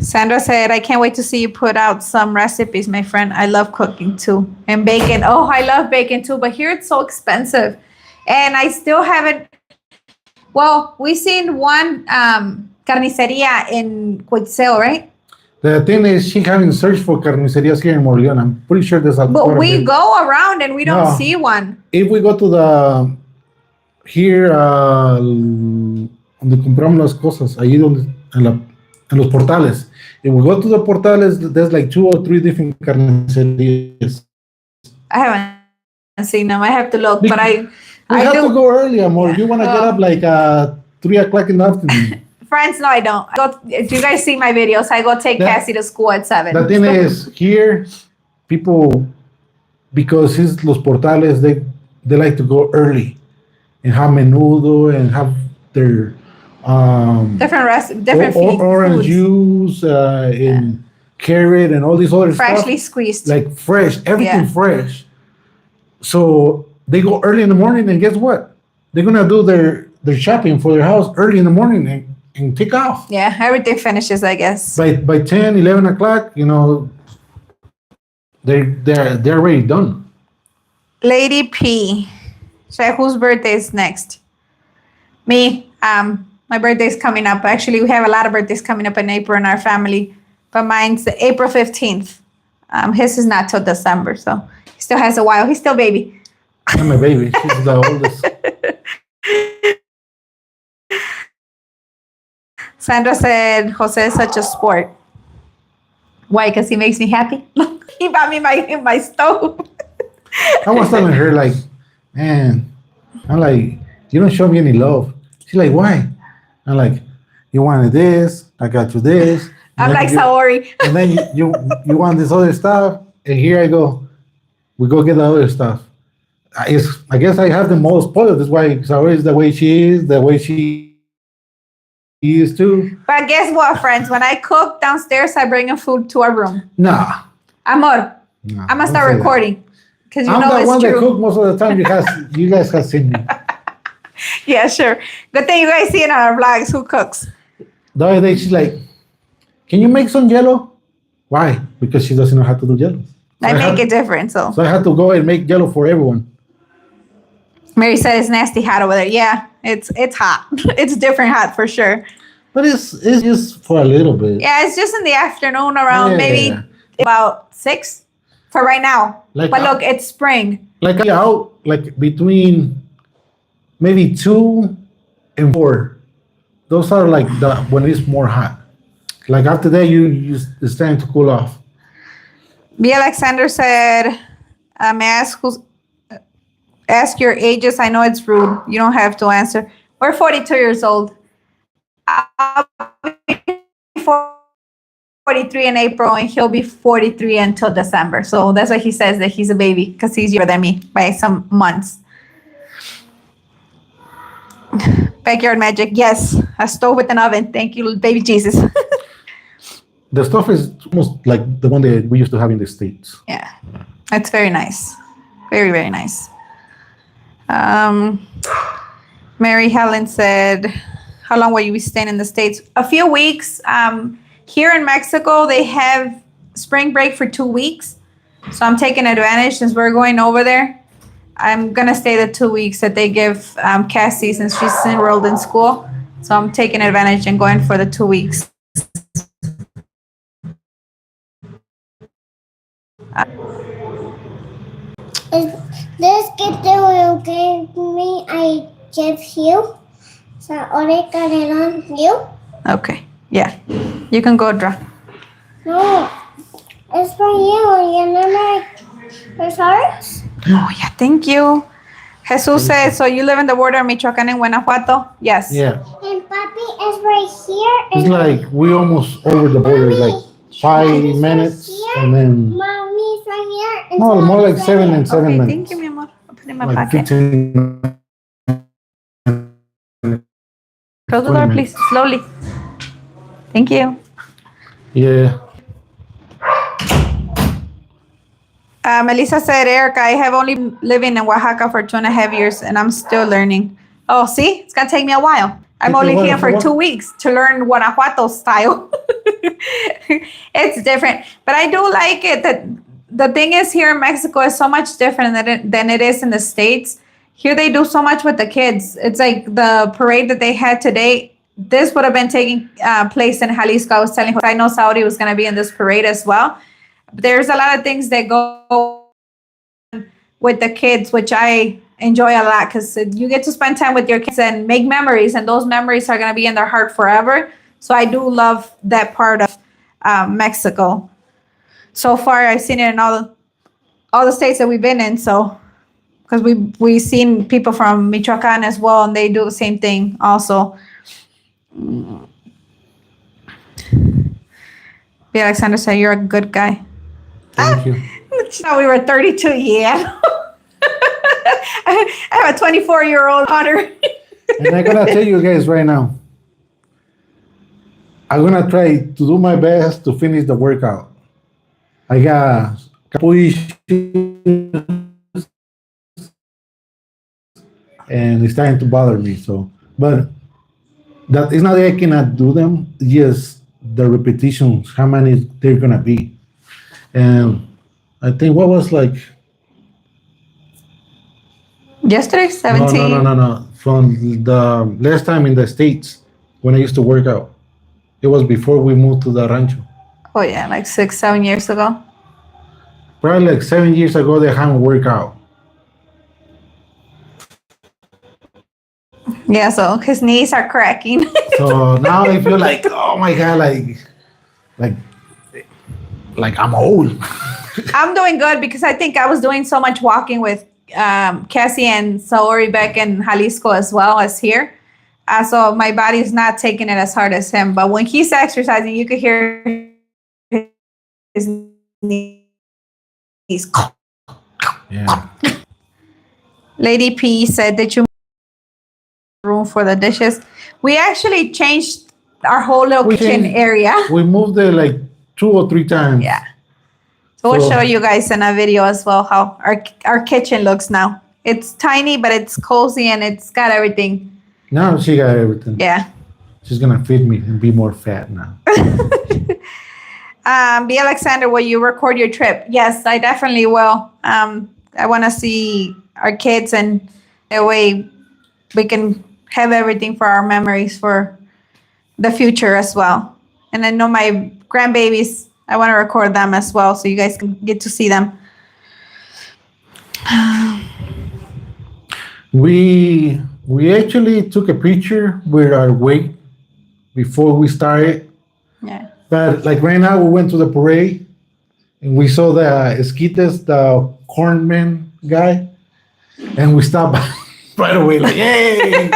Sandra said, I can't wait to see you put out some recipes, my friend. I love cooking too. And bacon. Oh, I love bacon too, but here it's so expensive. And I still haven't. Well, we seen one carniceria in Cuitzeo, right? The thing is, she haven't searched for carnicerias here in Morleón. I'm pretty sure there's a. But we go around and we don't see one. If we go to the here donde compramos las cosas, ahí donde en los portales. If we go to the portales, there's like 2 or 3 different carnicerias. I haven't seen them. I have to look, but I have do. to go early, amor. You want to get up like 3 o'clock in the afternoon. Friends, no, I don't. If you guys see my videos, I go take Cassie to school at 7. The thing is, here, people, because it's los portales, they like to go early and have menudo and have their different orange juice and carrot and all these other freshly stuff, squeezed, like fresh, everything fresh. So they go early in the morning, and guess what? They're gonna do their shopping for their house early in the morning and take off. Yeah, everything finishes, I guess. By 10, 11 o'clock, they're already done. Lady P. So whose birthday is next? Me. My birthday's coming up. Actually, we have a lot of birthdays coming up in April in our family, but mine's April 15th. His is not till December, so he still has a while. He's still baby. I'm a baby. She's the oldest. Sandra said, Jose is such a sport. Why? Because he makes me happy? He bought me my stove. I was telling her, like, man, I'm like, you don't show me any love. She's like, why? I'm like, you wanted this, I got you this. I'm like Saori. And then you want this other stuff, and here I go. We go get the other stuff. I guess I have the most spoiled. That's why Saori is the way she is, the way she used to. But guess what, friends? When I cook downstairs, I bring in food to our room. Nah. Amor, Nah, I'm gonna don't start say that. recording because you I'm know the it's one that true. cook most of the time. You guys have seen me. Yeah, sure. Good thing you guys see in our vlogs who cooks. The other day she's like, "Can you make some jello?" Why? Because she doesn't know how to do jello. I make it different. So So I had to go and make jello for everyone. Mary said it's nasty hot over there. Yeah, it's hot. It's different hot for sure. But it's just for a little bit. Yeah, it's just in the afternoon around Yeah. maybe about 6 for right now. Like, But look, it's spring. Like out like between maybe 2 and 4. Those are like the when it's more hot. Like after that, it's starting to cool off. B. Alexander said, may I ask your ages? I know it's rude. You don't have to answer. We're 42 years old. I'll be 43 in April, and he'll be 43 until December. So that's why he says that he's a baby, because he's younger than me by some months. Backyard magic. Yes, a stove with an oven. Thank you, baby Jesus. The stuff is almost like the one that we used to have in the States. Yeah, it's very nice. Very, very nice. Mary Helen said, how long will you be staying in the States? A few weeks. Here in Mexico, they have spring break for 2 weeks. So I'm taking advantage since we're going over there. I'm going to stay the 2 weeks that they give Cassie since she's enrolled in school. So I'm taking advantage and going for the 2 weeks. Is this gift that will give me, I give you. So, ahora on you? Okay. Yeah. You can go draw. No, it's for you. You know my hearts? Oh, yeah. Thank you. Jesus says, so you live in the border of Michoacán and Guanajuato? Yes. Yeah. And Papi is right here. It's And like we almost over the border, Mommy, like 5 Daddy's right minutes, here. and then Mommy's right here. And no, more like Daddy's 7 right and 7 Okay, minutes. thank you, mi amor. I'll put it in my Like pocket. 15. Close the 20 door, minutes. please. Slowly. Thank you. Yeah. Melissa said, Erica, I have only living in Oaxaca for 2.5 years and I'm still learning. Oh, see? It's going to take me a while. I'm Take only you a while here for for what? 2 weeks to learn Guanajuato style. It's different. But I do like it. That the thing is, here in Mexico is so much different than it is in the States. Here they do so much with the kids. It's like the parade that they had today. This would have been taking place in Jalisco. I was telling her, I know Saudi was going to be in this parade as well. There's a lot of things that go with the kids, which I enjoy a lot because you get to spend time with your kids and make memories, and those memories are going to be in their heart forever. So I do love that part of Mexico. So far, I've seen it in all the states that we've been in. So because we've seen people from Michoacan as well, and they do the same thing also. B. Alexander said, "You're a good guy." Thank you. No, we were 32. Yeah. I have a 24-year-old daughter. And I'm gonna tell you guys right now. I'm gonna try to do my best to finish the workout. I got a couple issues, and it's starting to bother me. So, but that it's not that I cannot do them. Just the repetitions, how many they're gonna be, and I think what was like Yesterday, 17. no. From the last time in the States when I used to work out, it was before we moved to the rancho. Oh, yeah, like 6-7 years ago. Probably like 7 years ago, they haven't worked out. Yeah, so his knees are cracking. So now I feel like, oh my God, like I'm old. I'm doing good because I think I was doing so much walking with Cassie and Saori back in Jalisco as well as here. So my body's not taking it as hard as him. But when he's exercising, you could hear his knees. Yeah. Lady P said that you room for the dishes. We actually changed our whole little We kitchen changed- area. We moved it like 2 or 3 times. Yeah. So we'll So- show you guys in a video as well how our kitchen looks now. It's tiny, but it's cozy and it's got everything. Now she got everything. Yeah. She's gonna feed me and be more fat now. B. Alexander, will you record your trip? Yes, I definitely will. I want to see our kids, and that way we can have everything for our memories for the future as well. And I know my grandbabies, I want to record them as well so you guys can get to see them. We actually took a picture with our weight before we started. Yeah. But like right now, we went to the parade and we saw the Esquites, the cornman guy, and we stopped right away, like, yay!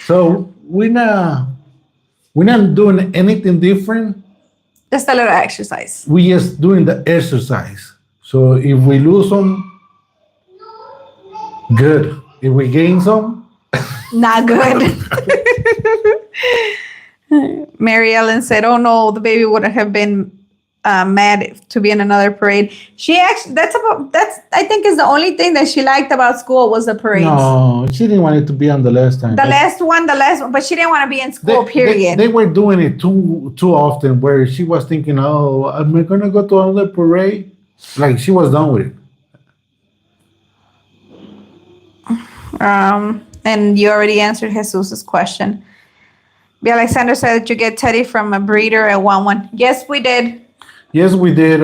So we're not doing anything different. Just a little exercise. We just doing the exercise. So if we lose some, good. If we gain some, Not good. Mary Ellen said, "Oh no, the baby wouldn't have been mad to be in another parade." She actually, that's I think is the only thing that she liked about school was the parades. no, she didn't want it to be on the last time. The last one, but she didn't want to be in school. Period. They were doing it too often, where she was thinking, "Oh, am I gonna go to another parade?" Like she was done with it. And you already answered Jesus's question. B. Alexander said that you get Teddy from a breeder at 1-1. Yes, we did. Yes, we did.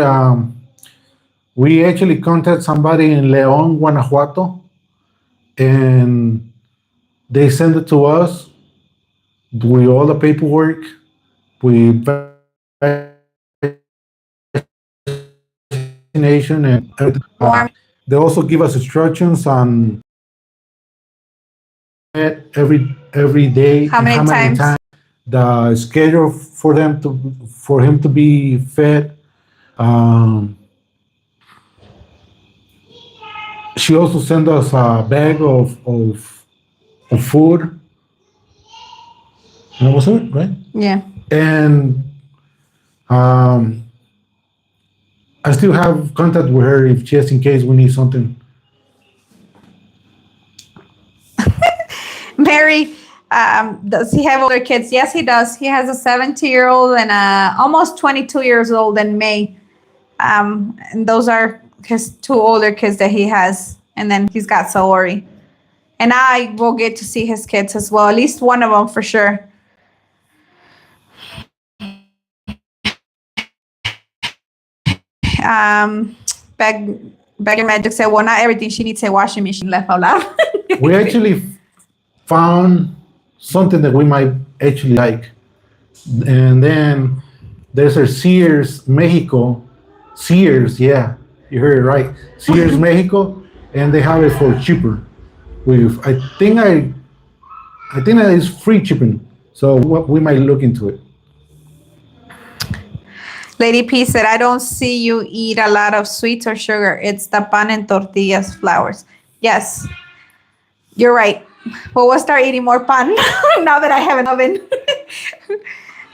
We actually contacted somebody in León, Guanajuato, and they sent it to us with all the paperwork. Vaccination and Warm. they also give us instructions on every day. How and many times? The schedule for him to be fed. She also sent us a bag of food. And that was it, right? Yeah. And I still have contact with her if just in case we need something. Mary, does he have older kids? Yes, he does. He has a 70-year-old and almost 22 years old in May. And those are his 2 older kids that he has. And then he's got Saori. And I will get to see his kids as well, at least one of them for sure. Beggar Magic said, well, not everything. She needs a washing machine left out loud. We actually found something that we might actually like. And then there's a Sears Mexico. Sears, yeah, you heard it right. Sears Mexico, and they have it for cheaper. I think that is free shipping. So we might look into it. Lady P said, I don't see you eat a lot of sweets or sugar. It's the pan and tortillas flours. Yes, you're right. Well, we'll start eating more pan now that I have an oven.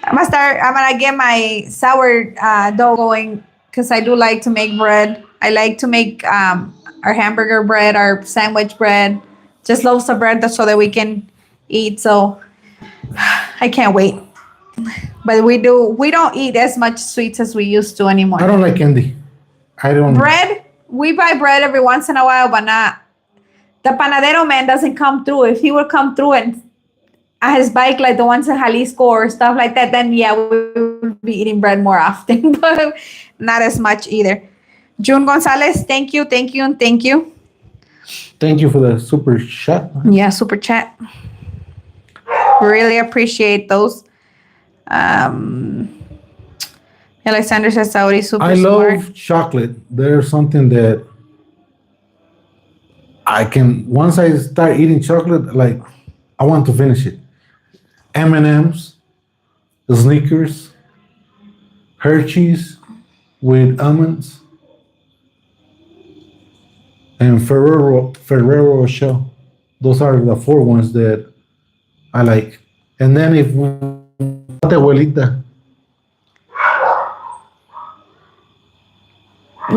I'm gonna get my sour dough going because I do like to make bread. I like to make our hamburger bread, our sandwich bread, just loaves of bread so that we can eat. So I can't wait. But we don't eat as much sweets as we used to anymore. I don't like candy. I don't. Bread, we buy bread every once in a while, but not. The panadero man doesn't come through. If he would come through and on his bike, like the ones in Jalisco or stuff like that, then yeah, we would be eating bread more often, but not as much either. June Gonzalez, thank you. Thank you for the super chat. Yeah, super chat. Really appreciate those. Alexander says Saudi super I smart. love chocolate. There's something that once I start eating chocolate, like I want to finish it. M&M's, Snickers, Hershey's with almonds, and Ferrero Rocher. Those are the 4 ones that I like. And then if abuelita.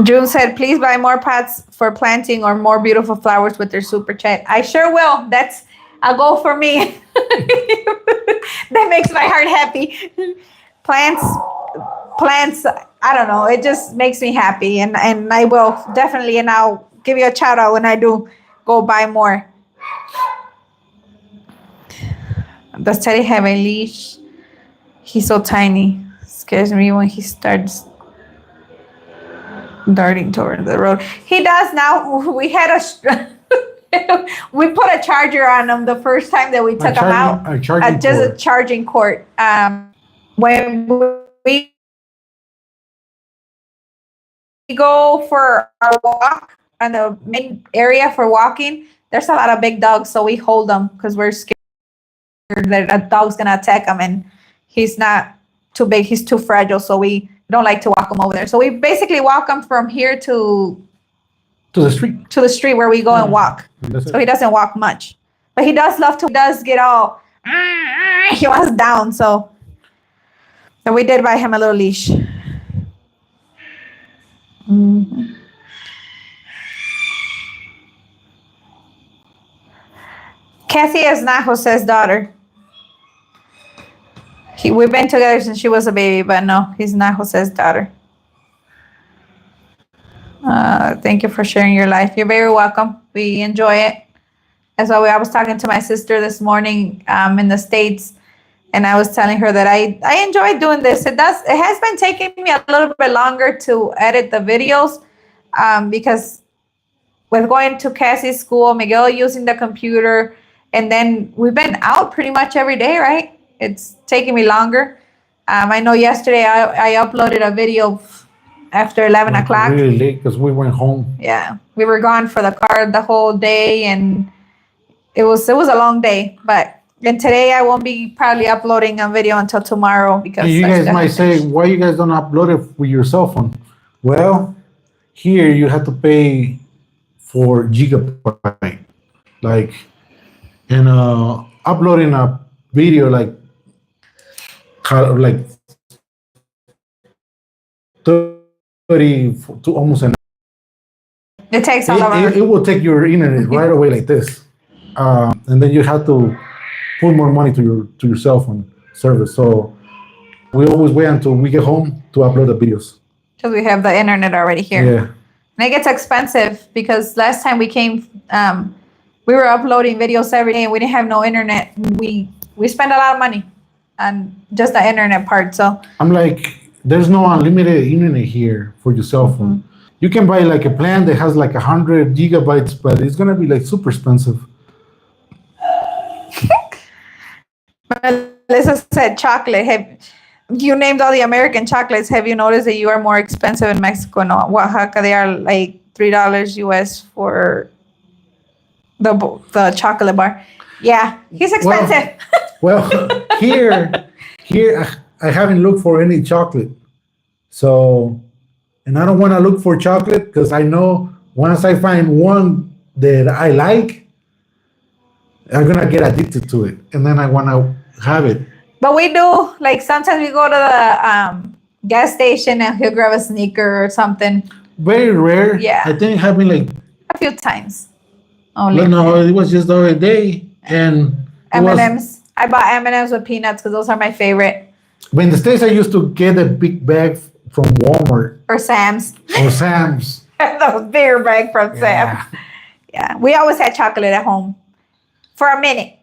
June said, please buy more pots for planting or more beautiful flowers with their super chat. I sure will. That's a goal for me. That makes my heart happy. Plants, I don't know. It just makes me happy. And I will definitely, and I'll give you a shout out when I do go buy more. Does Teddy have a leash? He's so tiny. Scares me when he starts darting toward the road. He does now. We had we put a charger on him the first time that we took him out. Just a charging cord. When we go for our walk on the main area for walking, there's a lot of big dogs, so we hold them because we're scared that a dog's gonna attack him, and he's not too big. He's too fragile, so we don't like to walk him over there. So we basically walk him from here to the street. To the street where we go and walk. So he doesn't walk much, but he does love to. He does get all. He wants down, so we did buy him a little leash. Mm-hmm. Cassie is not Jose's daughter. We've been together since she was a baby, but no, he's not Jose's daughter. Thank you for sharing your life. You're very welcome. We enjoy it. As well, I was talking to my sister this morning in the States, and I was telling her that I enjoy doing this. It has been taking me a little bit longer to edit the videos because with going to Cassie's school, Miguel using the computer, and then we've been out pretty much every day, right? It's taking me longer. I know yesterday I uploaded a video after 11 o'clock. Really late because we went home. Yeah, we were gone for the car the whole day, and it was a long day. And today I won't be probably uploading a video until tomorrow because and you guys might say, why you guys don't upload it with your cell phone? Well, here you have to pay for gigabyte, and uploading a video like 30 to almost an hour. It takes a lot. It will take your internet right away like this, and then you have to put more money to your cell phone service. So we always wait until we get home to upload the videos. Because we have the internet already here. Yeah. And it gets expensive because last time we came, we were uploading videos every day and we didn't have no internet. We spent a lot of money on just the internet part. So I'm like, there's no unlimited internet here for your cell phone. Mm-hmm. You can buy like a plan that has like 100 gigabytes, but it's gonna be like super expensive. Melissa said chocolate. You named all the American chocolates. Have you noticed that you are more expensive in Mexico and Oaxaca? They are like $3 US for the chocolate bar. Yeah, he's expensive. Well, here I haven't looked for any chocolate. So, and I don't want to look for chocolate because I know once I find one that I like, I'm going to get addicted to it. And then I want to have it. But we do, like sometimes we go to the gas station and he'll grab a sneaker or something. Very rare. Yeah. I think it happened like a few times. Only. No, it was just the other day. And M&Ms. I bought M&Ms with peanuts because those are my favorite. But in the States, I used to get a big bag from Walmart. Or Sam's. The bigger bag from Sam's. Yeah. We always had chocolate at home for a minute.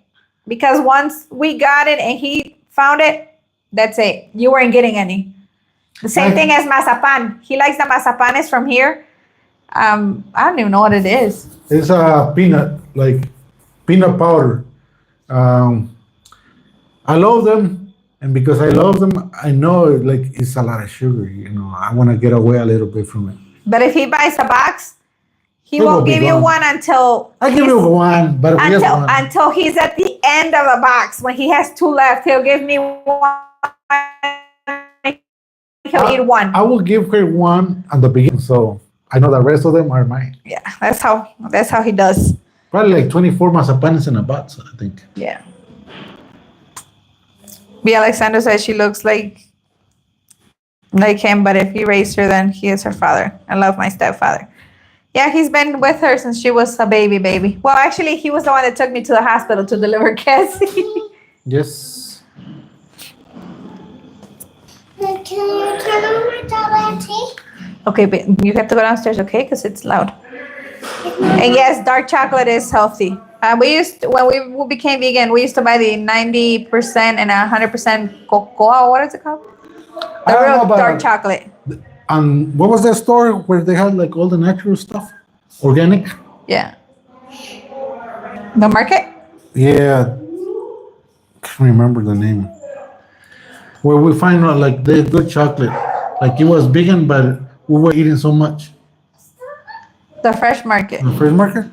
Because once we got it and he found it, that's it. You weren't getting any. The same thing as mazapan. He likes the mazapanes from here. I don't even know what it is. It's a peanut powder. I love them, and because I love them, I know it's a lot of sugar. I want to get away a little bit from it. But if he buys a box, he won't give you one until I give you one, but until he's at the end of the box. When he has two left, he'll give me one. He'll eat one. I will give her one at the beginning, so I know the rest of them are mine. Yeah, that's how he does. Probably like 24 mazapanes in a box, I think. Yeah. B. Alexander says she looks like him, but if he raised her, then he is her father. I love my stepfather. Yeah, he's been with her since she was a baby. Well, actually, he was the one that took me to the hospital to deliver Cassie. Yes. Can you turn on my tablet? Okay, but you have to go downstairs, okay? Because it's loud. And yes, dark chocolate is healthy. When we became vegan, we used to buy the 90% and 100% cocoa. What is it called? I The don't real know, but- dark chocolate. What was that store where they had like all the natural stuff? Organic? Yeah. The market? Yeah. Can't remember the name. Where we find out like the good chocolate. Like it was vegan, but we were eating so much. The fresh market. The fresh market?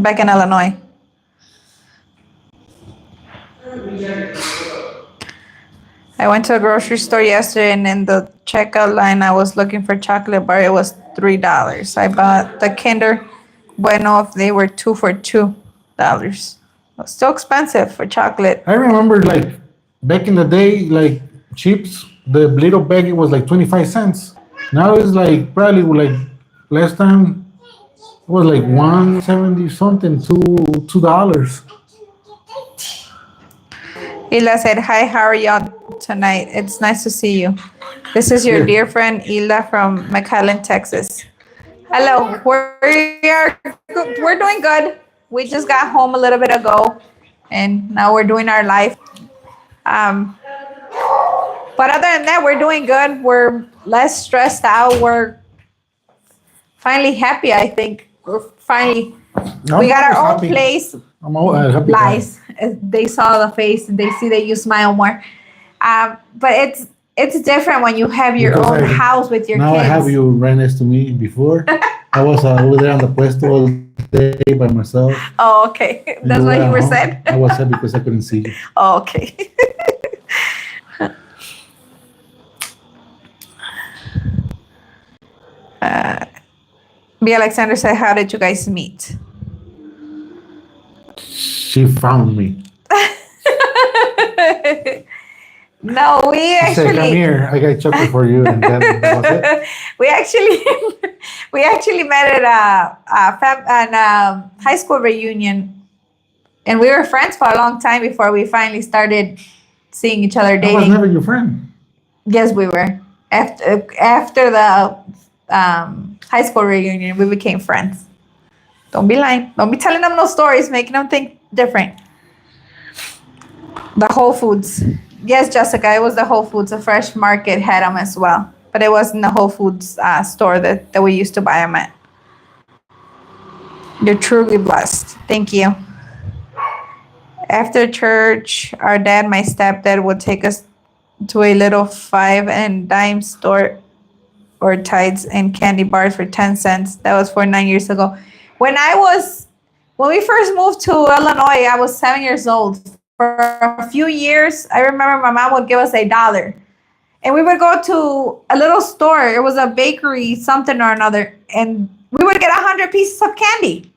Back in Illinois. I went to a grocery store yesterday, and in the checkout line, I was looking for chocolate bar. It was $3. I bought the Kinder Bueno if they were 2 for $2. Still expensive for chocolate. I remember like back in the day, like chips, the little baggie was like 25 cents. Now it's like probably like last time it was like 170 something, $2. Ila said, "Hi, how are y'all tonight? It's nice to see you. This is your Here. dear friend Ila from McAllen, Texas." Hello, we're doing good. We just got home a little bit ago, and now we're doing our life. But other than that, we're doing good. We're less stressed out. We're finally happy. I think we got our own place. I'm all happy. Lies. They saw the face and they see that you smile more. But it's different when you have your Because own house with your Now kids. I have you right next to me. Before I was over there on the puesto all day by myself. Oh, okay. That's what you were saying. I was sad because I couldn't see you. Oh, okay. B. Alexander said, "How did you guys meet?" She found me. No, we She said, "Come actually here, I got chocolate for you," and then that was it. we actually met at a high school reunion, and we were friends for a long time before we finally started seeing each other I was dating. never your friend. Yes, we were. After the high school reunion, we became friends. Don't be lying. Don't be telling them no stories, making them think different. The Whole Foods. Yes, Jessica, it was the Whole Foods. The Fresh Market had them as well. But it wasn't the Whole Foods store that we used to buy them at. You're truly blessed. Thank you. After church, our dad, my stepdad, would take us to a little 5 and dime store or tides and candy bars for 10 cents. That was 9 years ago. When we first moved to Illinois, I was 7 years old. For a few years, I remember my mom would give us $1. And we would go to a little store. It was a bakery, something or another. And we would get 100 pieces of candy.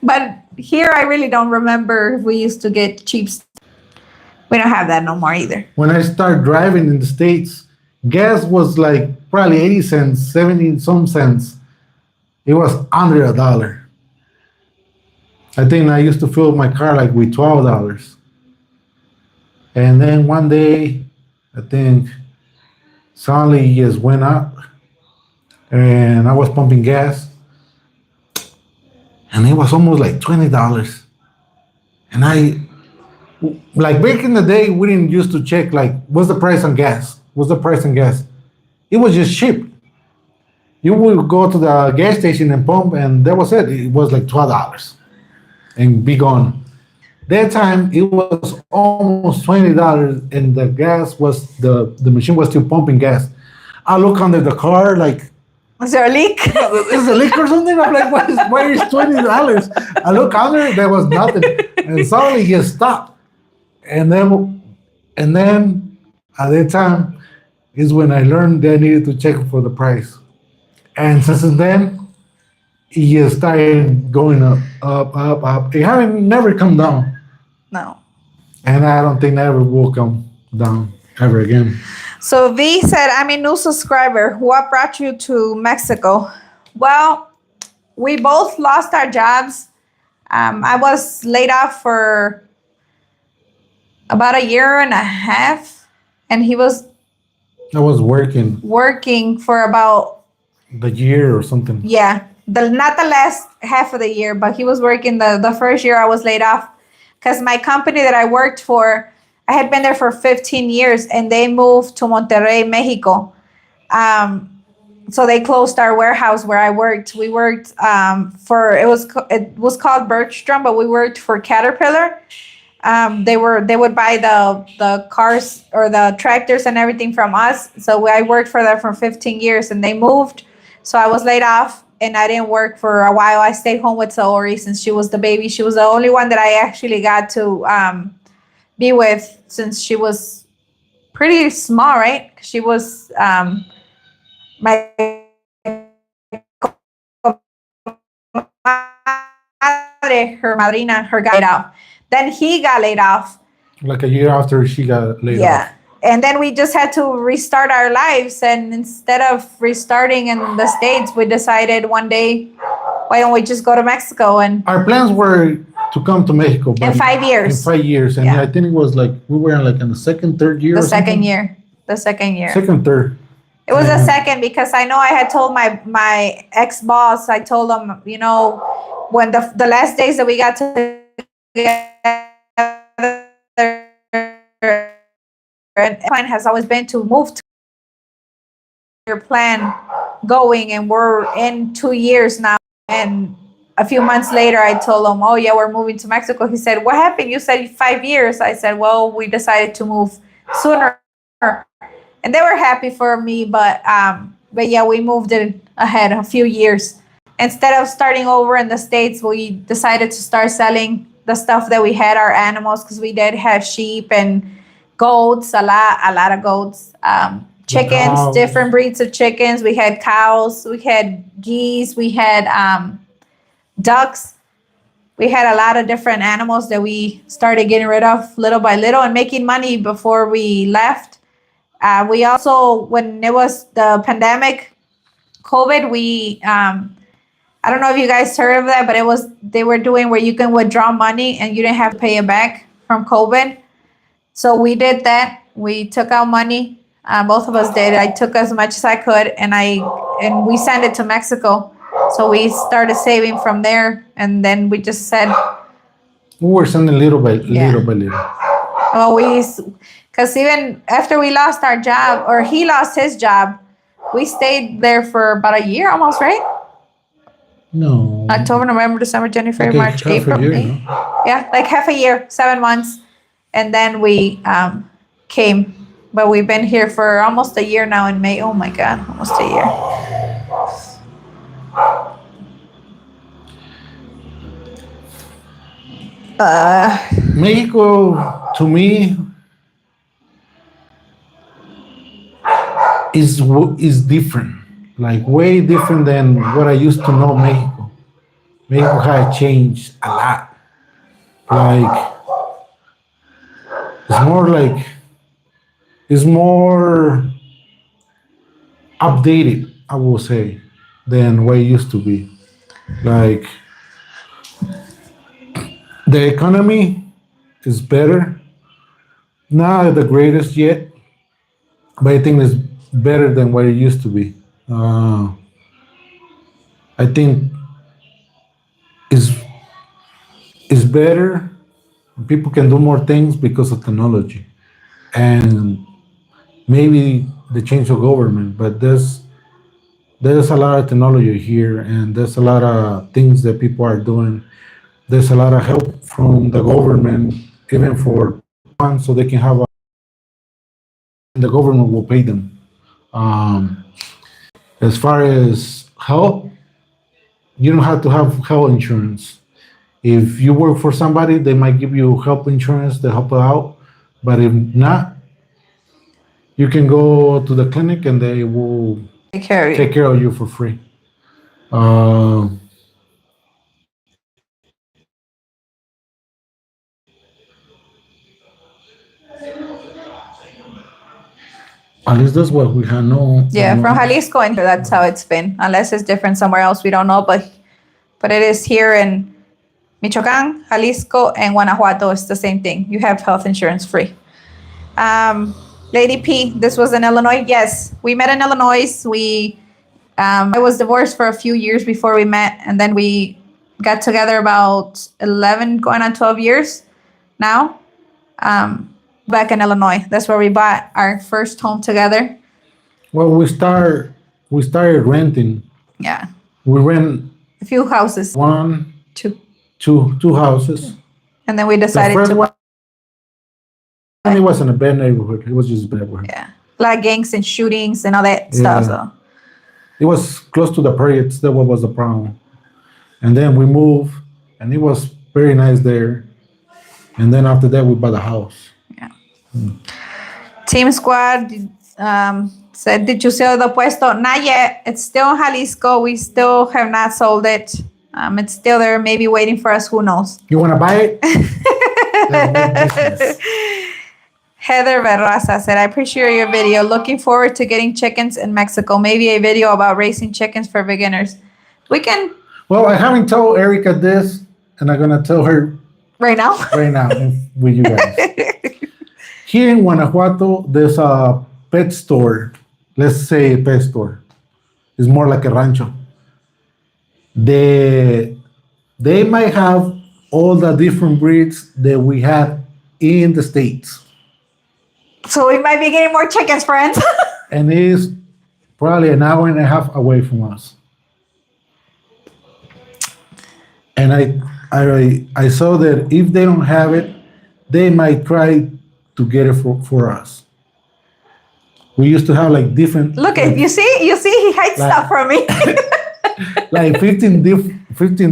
But here, I really don't remember if we used to get cheap stuff. We don't have that no more either. When I started driving in the States, gas was like probably 80 cents, 70 some cents. It was under $1. I think I used to fill my car like with $12. And then one day, I think suddenly it just went up and I was pumping gas and it was almost like $20. And like back in the day, we didn't used to check like, what's the price on gas? What's the price on gas? It was just cheap. You would go to the gas station and pump and that was it. It was like $12 and be gone. That time it was almost $20 and the gas was, the machine was still pumping gas. I look under the car like, Was there a leak? is it a leak or something? I'm like, why is $20? I look under, there was nothing. And suddenly it stopped. And then at that time is when I learned that I needed to check for the price. And since then, it just started going up. It haven't never come down. No. And I don't think that ever will come down ever again. So V said, I'm a new subscriber. What brought you to Mexico? Well, we both lost our jobs. I was laid off for about a year and a half, and he was I was working for about, the year or something. yeah, not the last half of the year, but he was working the first year I was laid off, because my company that I worked for, I had been there for 15 years, and they moved to Monterrey, Mexico. So they closed our warehouse where I worked. We worked it was called Bergstrom, but we worked for Caterpillar. They would buy the cars or the tractors and everything from us. So I worked for them for 15 years, and they moved. So I was laid off, and I didn't work for a while. I stayed home with Saori since she was the baby. She was the only one that I actually got to be with, since she was pretty small, right? She was my her madrina, her got laid off. Then he got laid off. Like a year after she got laid Yeah. off. And then we just had to restart our lives. And instead of restarting in the States, we decided one day, why don't we just go to Mexico? And Our plans were to come to Mexico in 5 years. In 5 years, and Yeah. I think it was like we were like in the second, third year. The or second something? year. The second year. Second, third. It was a And- second, because I know I had told my ex boss, I told him, when the last days that we got together, and plan has always been to move to your plan going, and we're in 2 years now. And a few months later, I told him, oh yeah, we're moving to Mexico. He said, what happened? You said 5 years. I said, well, we decided to move sooner. And they were happy for me, but yeah, we moved it ahead a few years. Instead of starting over in the States, we decided to start selling the stuff that we had, our animals, because we did have sheep and goats, a lot of goats, chickens, Cows. different breeds of chickens. We had cows, we had geese, we had ducks. We had a lot of different animals that we started getting rid of little by little and making money before we left. We also, when it was the pandemic, COVID, we, I don't know if you guys heard of that, but they were doing where you can withdraw money and you didn't have to pay it back from COVID. So we did that. We took out money. Both of us did. I took as much as I could, and we sent it to Mexico. So we started saving from there, and then we just said, We were sending little by Yeah. little. well, because even after we lost our job, or he lost his job, we stayed there for about a year almost, right? No. October, November, December, January, February, Okay, March, half a April, year, May. no? Yeah, like half a year, 7 months. And then we came. But we've been here for almost a year now in May. Oh my God, almost a year. Mexico, to me, is different, like way different than what I used to know Mexico. Mexico had changed a lot. Like it's more updated, I will say, than what it used to be. Like the economy is better, not the greatest yet, but I think it's better than what it used to be. I think it's better. People can do more things because of technology, and maybe the change of government. But there's a lot of technology here, and there's a lot of things that people are doing. There's a lot of help from the government, even for one, so they can have the government will pay them. As far as health, you don't have to have health insurance. If you work for somebody, they might give you health insurance to help out. But if not, you can go to the clinic and they will Take care of you. take care of you for free. At least that's what we have known. Yeah, from Jalisco, and that's how it's been. Unless it's different somewhere else, we don't know. But it is here in Michoacan, Jalisco, and Guanajuato. It's the same thing. You have health insurance free. Lady P, this was in Illinois. Yes, we met in Illinois. I was divorced for a few years before we met, and then we got together about 11, going on 12 years now. Back in Illinois, that's where we bought our first home together. Well, we started renting. Yeah, We rent a few houses, one, two, houses. and then we The decided first to. one, it was in a bad neighborhood. It was just a bad neighborhood. Yeah, a lot of gangs and shootings and all that stuff. So It was close to the projects. That was the problem. And then we moved, and it was very nice there. And then after that, we bought a house. Team Squad said, "Did you sell the puesto?" Not yet. It's still in Jalisco. We still have not sold it. It's still there, maybe waiting for us. Who knows? You want to buy it? That's business. Heather Barraza said, "I appreciate your video. Looking forward to getting chickens in Mexico. Maybe a video about raising chickens for beginners. We can Well, I haven't told Erica this, and I'm going to tell her right now." right now with you guys. Here in Guanajuato, there's a pet store. Let's say a pet store. It's more like a rancho. They might have all the different breeds that we have in the States. So we might be getting more chickens, friends. And it's probably an hour and a half away from us. And I saw that if they don't have it, they might try to get it for us. We used to have like different. Look at you see he hides stuff from me. Like 15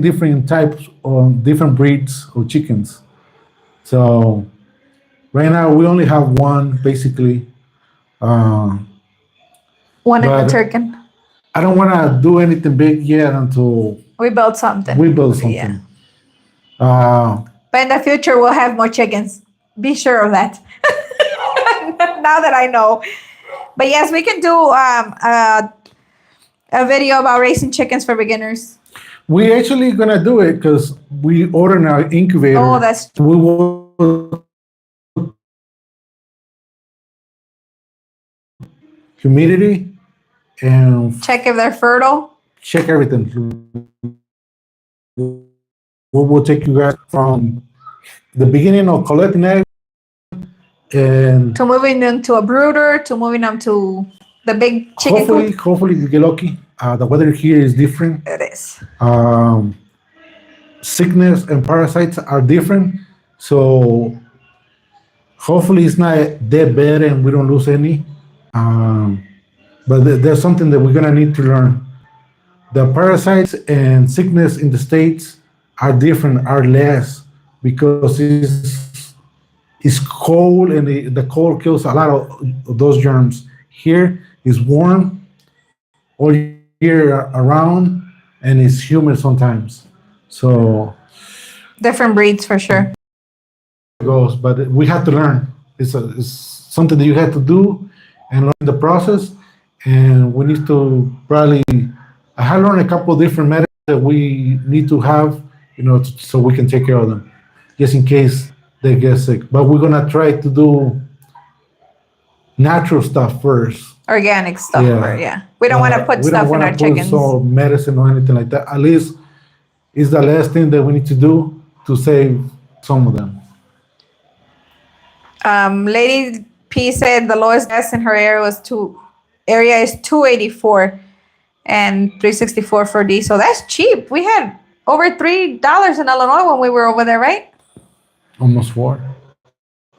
different types or different breeds of chickens. So right now we only have one basically. One in the But- turkey. I don't want to do anything big yet until We built something. we build something. Yeah. But in the future, we'll have more chickens. Be sure of that. Now that I know. But yes, we can do a video about raising chickens for beginners. we actually gonna do it because we ordered an incubator. Oh, that's We will humidity and check if they're fertile. check everything. We will take you guys from the beginning of collecting eggs and To moving them to a brooder, to moving them to the big chicken coop. hopefully we get lucky. The weather here is different. It is. Sickness and parasites are different, so hopefully it's not that bad and we don't lose any. But there's something that we're gonna need to learn. The parasites and sickness in the States are different, are less because it's cold and the cold kills a lot of those germs. Here it's warm all year around and it's humid sometimes. So Different breeds for sure. it goes, but we have to learn. It's something that you have to do and learn the process. And we need to probably, I have learned a couple of different methods that we need to have, so we can take care of them, just in case they get sick. But we're gonna try to do natural stuff first. Organic stuff. Yeah. We don't want to put We don't stuff in wanna our put chickens. some medicine or anything like that. At least it's the last thing that we need to do to save some of them. Lady P said the lowest gas in her area is 284 and 364 for diesel. That's cheap. We had over $3 in Illinois when we were over there, right? Almost 4.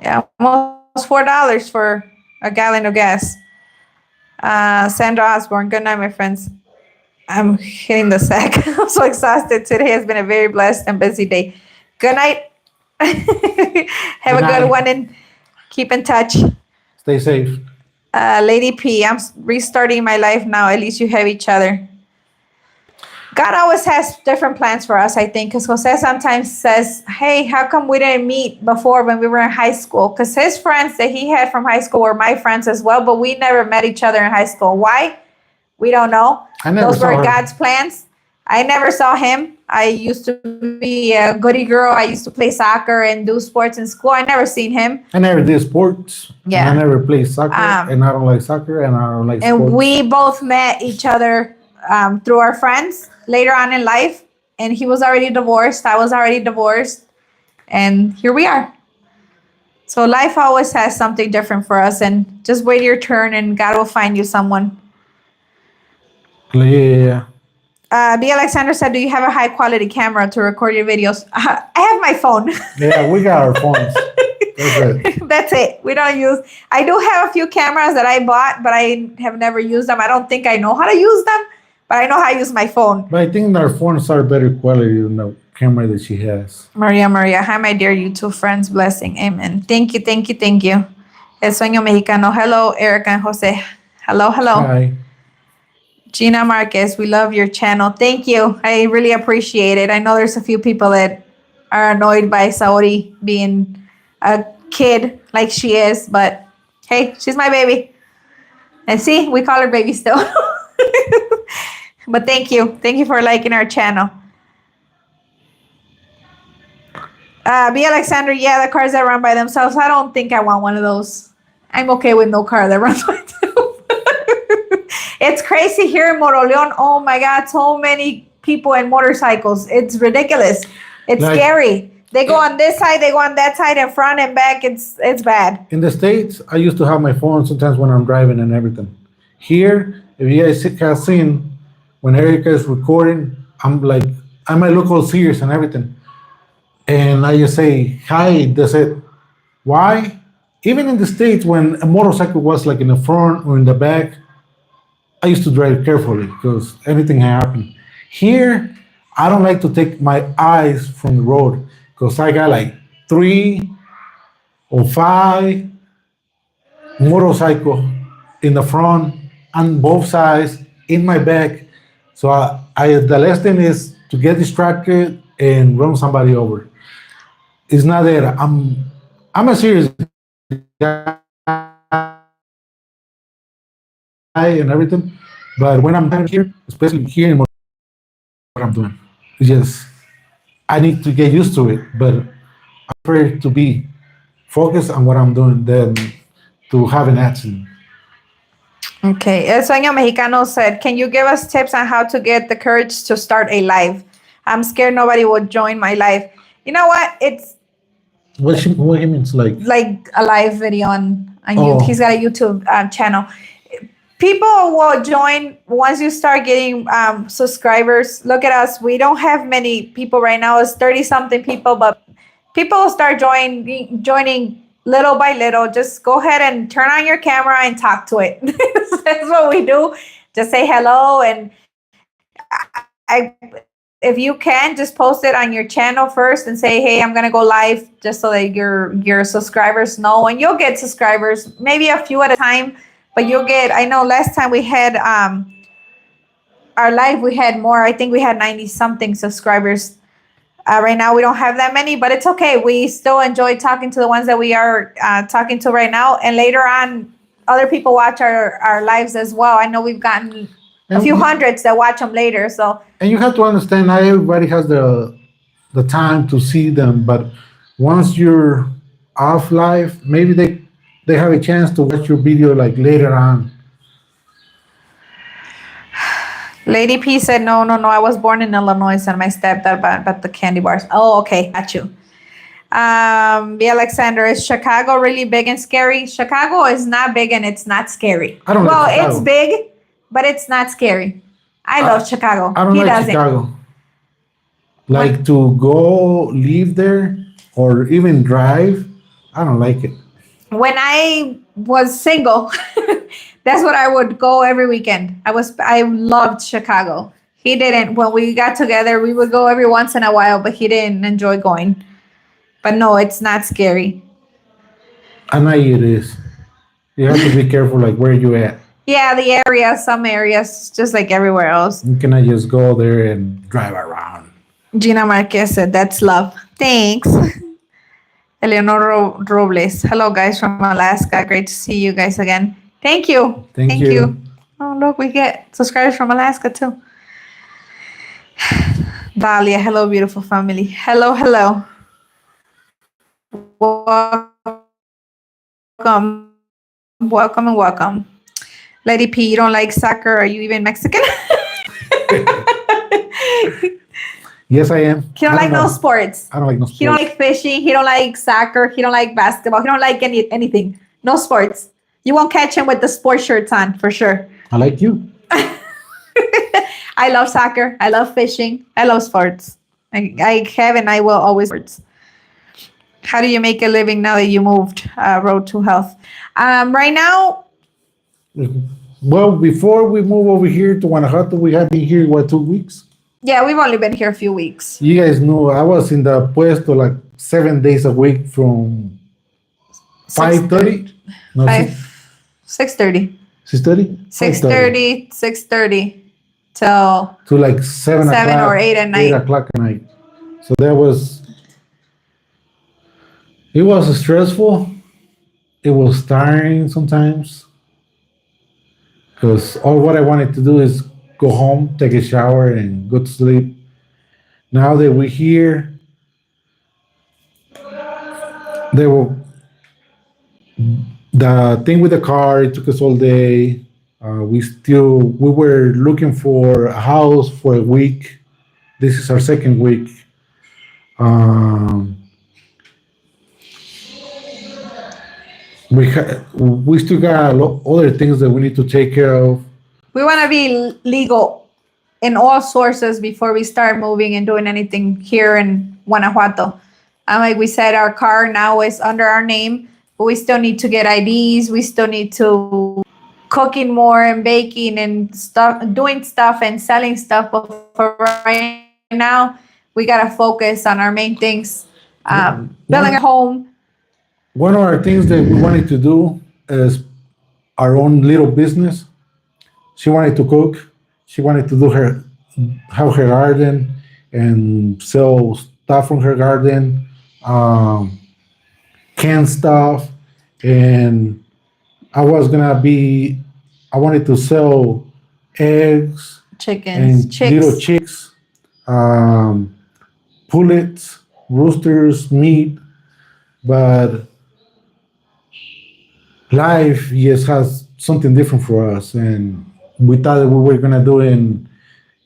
Yeah, almost $4 for a gallon of gas. Sandra Osborne, good night, my friends. I'm hitting the sack. I'm so exhausted. Today has been a very blessed and busy day. Good night. Have Good a good night. one and keep in touch. Stay safe. Lady P, I'm restarting my life now. At least you have each other. God always has different plans for us, I think, because Jose sometimes says, hey, how come we didn't meet before when we were in high school? Because his friends that he had from high school were my friends as well, but we never met each other in high school. Why? We don't know. I never Those saw were her. God's plans. I never saw him. I used to be a goody girl. I used to play soccer and do sports in school. I never seen him. I never did sports. Yeah. And I never played soccer. And I don't like soccer and I don't like And sports. we both met each other through our friends later on in life. And he was already divorced. I was already divorced. And here we are. So life always has something different for us. And just wait your turn and God will find you someone. Yeah. B. Alexander said, do you have a high quality camera to record your videos? I have my phone. Yeah, we got our phones. That's it. That's it. We don't use. I do have a few cameras that I bought, but I have never used them. I don't think I know how to use them, but I know how to use my phone. But I think our phones are better quality than the camera that she has. Maria. Hi, my dear YouTube friends. Blessing. Amen. Thank you. El Sueño Mexicano. Hello, Erica and Jose. Hello. Hi. Gina Marquez, we love your channel. Thank you. I really appreciate it. I know there's a few people that are annoyed by Saori being a kid like she is, but hey, she's my baby. And see, we call her baby still. But thank you. Thank you for liking our channel. B. Alexander, yeah, the cars that run by themselves. I don't think I want one of those. I'm okay with no car that runs by itself. It's crazy here in Moroleón. Oh my God, so many people and motorcycles. It's ridiculous. It's Like- scary. They go on this side, they go on that side, and front and back. It's bad. In the States, I used to have my phone sometimes when I'm driving and everything. Here, if you guys have seen, when Erica is recording, I might look all serious and everything. And I just say, hi, that's it. Why? Even in the States, when a motorcycle was like in the front or in the back, I used to drive carefully because anything happened. Here, I don't like to take my eyes from the road because I got like 3 or 5 motorcycle in the front and both sides in my back. So the last thing is to get distracted and run somebody over. It's not that I'm a serious guy and everything, but when I'm down here, especially here in what I'm doing, it's just I need to get used to it. But I prefer to be focused on what I'm doing than to have an accident. Okay. El Sueño Mexicano said, can you give us tips on how to get the courage to start a live? I'm scared nobody will join my live. You know what? It's What he means like a live video on Oh. YouTube. He's got a YouTube channel. People will join once you start getting subscribers. Look at us. We don't have many people right now. It's 30-something people, but people will start joining little by little. Just go ahead and turn on your camera and talk to it. That's what we do. Just say hello. And if you can, just post it on your channel first and say, hey, I'm going to go live, just so that your subscribers know. And you'll get subscribers, maybe a few at a time. But you'll get, I know last time we had our live, we had more. I think we had 90-something subscribers. Right now, we don't have that many, but it's okay. We still enjoy talking to the ones that we are talking to right now. And later on, other people watch our lives as well. I know we've gotten a few hundreds that watch them later. So, and you have to understand, not everybody has the time to see them, but once you're off live, maybe they have a chance to watch your video like later on. Lady P said, no. I was born in Illinois and my stepdad bought the candy bars. Oh, okay. Got you. B. Alexander, is Chicago really big and scary? Chicago is not big and it's not scary. I don't like Chicago. It's big, but it's not scary. I love Chicago. I don't like Chicago. Like to go live there or even drive, I don't like it. When I was single, that's what I would go every weekend. I loved Chicago. He didn't. When we got together, we would go every once in a while, but he didn't enjoy going. But no, it's not scary. I know it is. You have to be careful, like where you at. Yeah, the areas, some areas, just like everywhere else. You cannot just go there and drive around. Gina Marquez said, that's love. Thanks. Eleonor Robles. Hello, guys from Alaska. Great to see you guys again. Thank you. Thank you. Oh, look, we get subscribers from Alaska too. Dalia, hello, beautiful family. Hello, hello. Welcome. Welcome and welcome. Lady P, you don't like soccer? Are you even Mexican? Yes, I am. He don't I like know. no sports. I don't like no sports. He don't like fishing. He don't like soccer. He don't like basketball. He don't like anything. No sports. You won't catch him with the sports shirts on for sure. I like you. I love soccer. I love fishing. I love sports. I have and I will always sports. How do you make a living now that you moved? Road to Health. Right now, Well, before we move over here to Guanajuato, we have been here, 2 weeks? yeah, we've only been here a few weeks. You guys know I was in the puesto like 7 days a week from 5:30. No, 6:30. 6:30? 6:30 till To like 7 7 o'clock. or 8 at night. 8 o'clock at night. So that was, it was stressful. It was tiring sometimes. Because all what I wanted to do is go home, take a shower, and go to sleep. Now that we're here, there were the thing with the car. It took us all day. We were looking for a house for a week. This is our second week. We still got a lot other things that we need to take care of. We want to be legal in all sources before we start moving and doing anything here in Guanajuato. Like we said, our car now is under our name, but we still need to get IDs. We still need to cooking more and baking and stuff, doing stuff and selling stuff. But for right now, we got to focus on our main things. Building a home. One of our things that we wanted to do is our own little business. She wanted to cook. She wanted to have her garden and sell stuff from her garden, canned stuff, and I wanted to sell eggs Chickens, and chicks. little chicks, pullets, roosters, meat, but life just has something different for us, and we thought that we were gonna do it in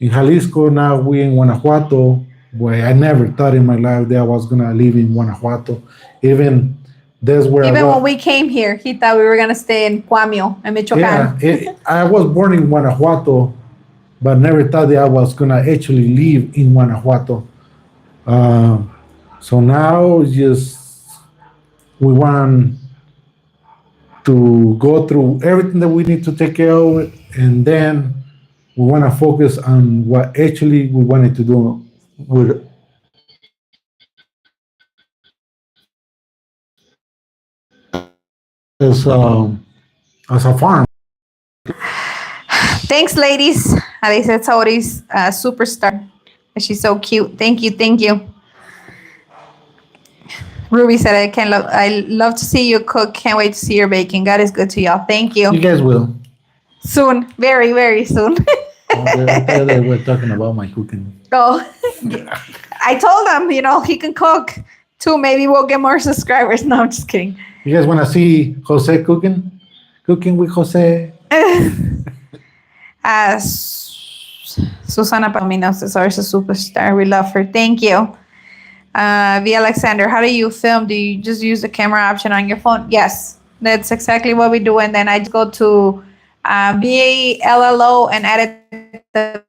Jalisco. Now we're in Guanajuato. Boy, I never thought in my life that I was gonna live in Guanajuato. Even that's where Even I was. when we came here, he thought we were going to stay in Cuamio, in Michoacan. Yeah, I was born in Guanajuato, but never thought that I was gonna actually live in Guanajuato. So now we want to go through everything that we need to take care of, and then we want to focus on what actually we wanted to do with as a farm. Thanks, ladies. Alicia Tori's superstar. She's so cute. Thank you. Thank you. Ruby said, I love to see you cook. Can't wait to see your baking. God is good to y'all. Thank You you. guys will. Soon. Very, very soon. They were talking about my cooking. Oh, I told him, he can cook too. Maybe we'll get more subscribers. No, I'm just kidding. You guys want to see Jose cooking? Cooking with Jose? Susana Palminos is our superstar. We love her. Thank you. V. Alexander, how do you film? Do you just use the camera option on your phone? Yes, that's exactly what we do. And then I just go to VALLO and edit the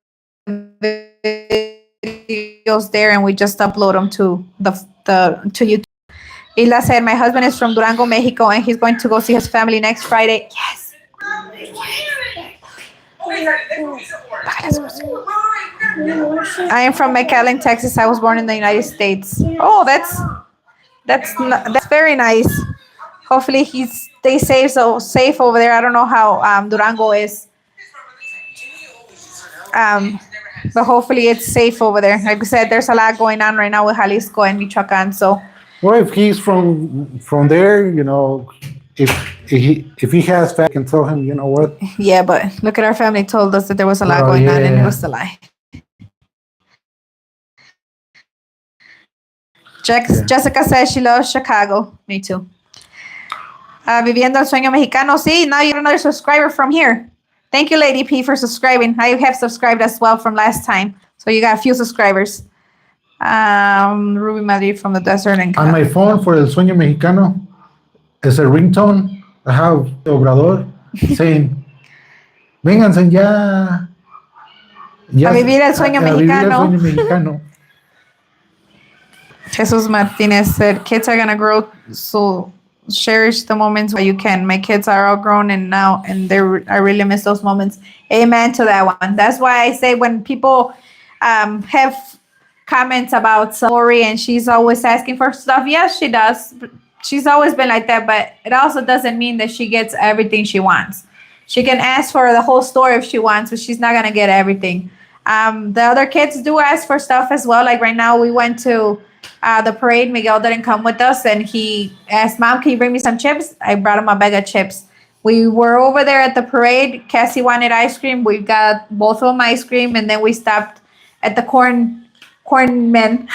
videos there, and we just upload them to to YouTube. Ila said, my husband is from Durango, Mexico, and he's going to go see his family next Friday. Yes. I am from McAllen, Texas. I was born in the United States. Oh, that's very nice. Hopefully he stays safe over there. I don't know how Durango is. But hopefully it's safe over there. Like I said, there's a lot going on right now with Jalisco and Michoacan. So Well, if he's from there, you know, if he has facts, I can tell him, you know what? yeah, but look at our family told us that there was a lot Oh, going on and it yeah. was a lie. Jessica says she loves Chicago. Me too. Viviendo el sueño mexicano. See, now you're another subscriber from here. Thank you, Lady P, for subscribing. I have subscribed as well from last time. So you got a few subscribers. Ruby Madrid from the desert. And On my phone for El Sueño Mexicano, it's a ringtone. I have Obrador saying, vénganse ya. A vivir el sueño a vivir el mexicano. sueño mexicano. Jesus Martinez said, kids are going to grow, so cherish the moments while you can. My kids are all grown and now, and I really miss those moments. Amen to that one. That's why I say when people have comments about Lori and she's always asking for stuff, yes, she does. She's always been like that, but it also doesn't mean that she gets everything she wants. She can ask for the whole store if she wants, but she's not going to get everything. The other kids do ask for stuff as well. Like right now, we went to the parade. Miguel didn't come with us, and he asked, Mom, can you bring me some chips? I brought him a bag of chips. We were over there at the parade. Cassie wanted ice cream. We got both of them ice cream, and then we stopped at the corn men.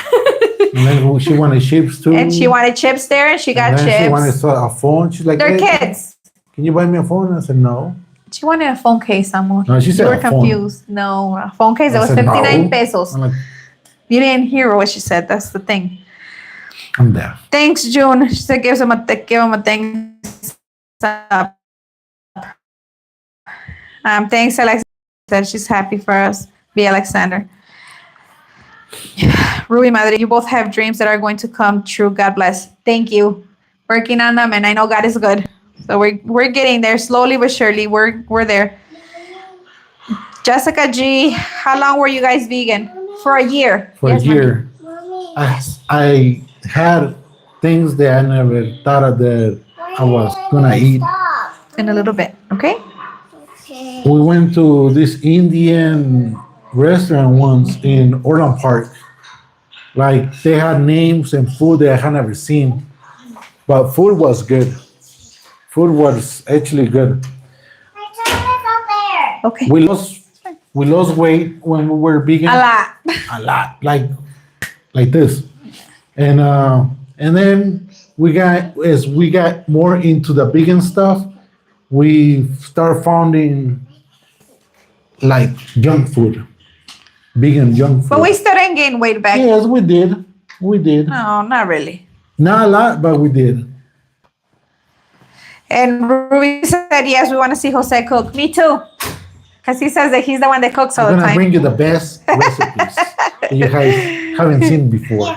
And then she wanted chips too. And she wanted chips there, and she got and then chips. She wanted a phone. She's like, They're hey, kids. Can you buy me a phone? I said, no. She wanted a phone case, amor. No, she said You were a phone. confused. No, a phone case. It I was said, 59 no. pesos. I'm like, You didn't hear what she said. That's the thing. I'm deaf. Thanks, June. She said, give him a thanks up. Thanks, Alex. Said she's happy for us. Be Alexander. Ruby Madre, you both have dreams that are going to come true. God bless. Thank you. Working on them, and I know God is good. So we're getting there slowly but surely. We're there. Jessica G, how long were you guys vegan? For a year. For Yes, a year. Mommy. I had things that I never thought that I was gonna eat. Stop. in a little bit. Okay. Okay. We went to this Indian restaurant once in Orland Park. Like they had names and food that I had never seen, but food was good. Food was actually good. My toilet's up there. Okay. We lost weight when we were vegan. A lot. A lot, like this, and then as we got more into the vegan stuff, we start finding like junk food, vegan junk food. But we still didn't gain weight back. Yes, we did. No, not really. Not a lot, but we did. And Ruby said, yes, we want to see Jose cook. Me too. Because he says that he's the one that cooks all I'm the gonna time. bring you the best recipes that you guys haven't seen before.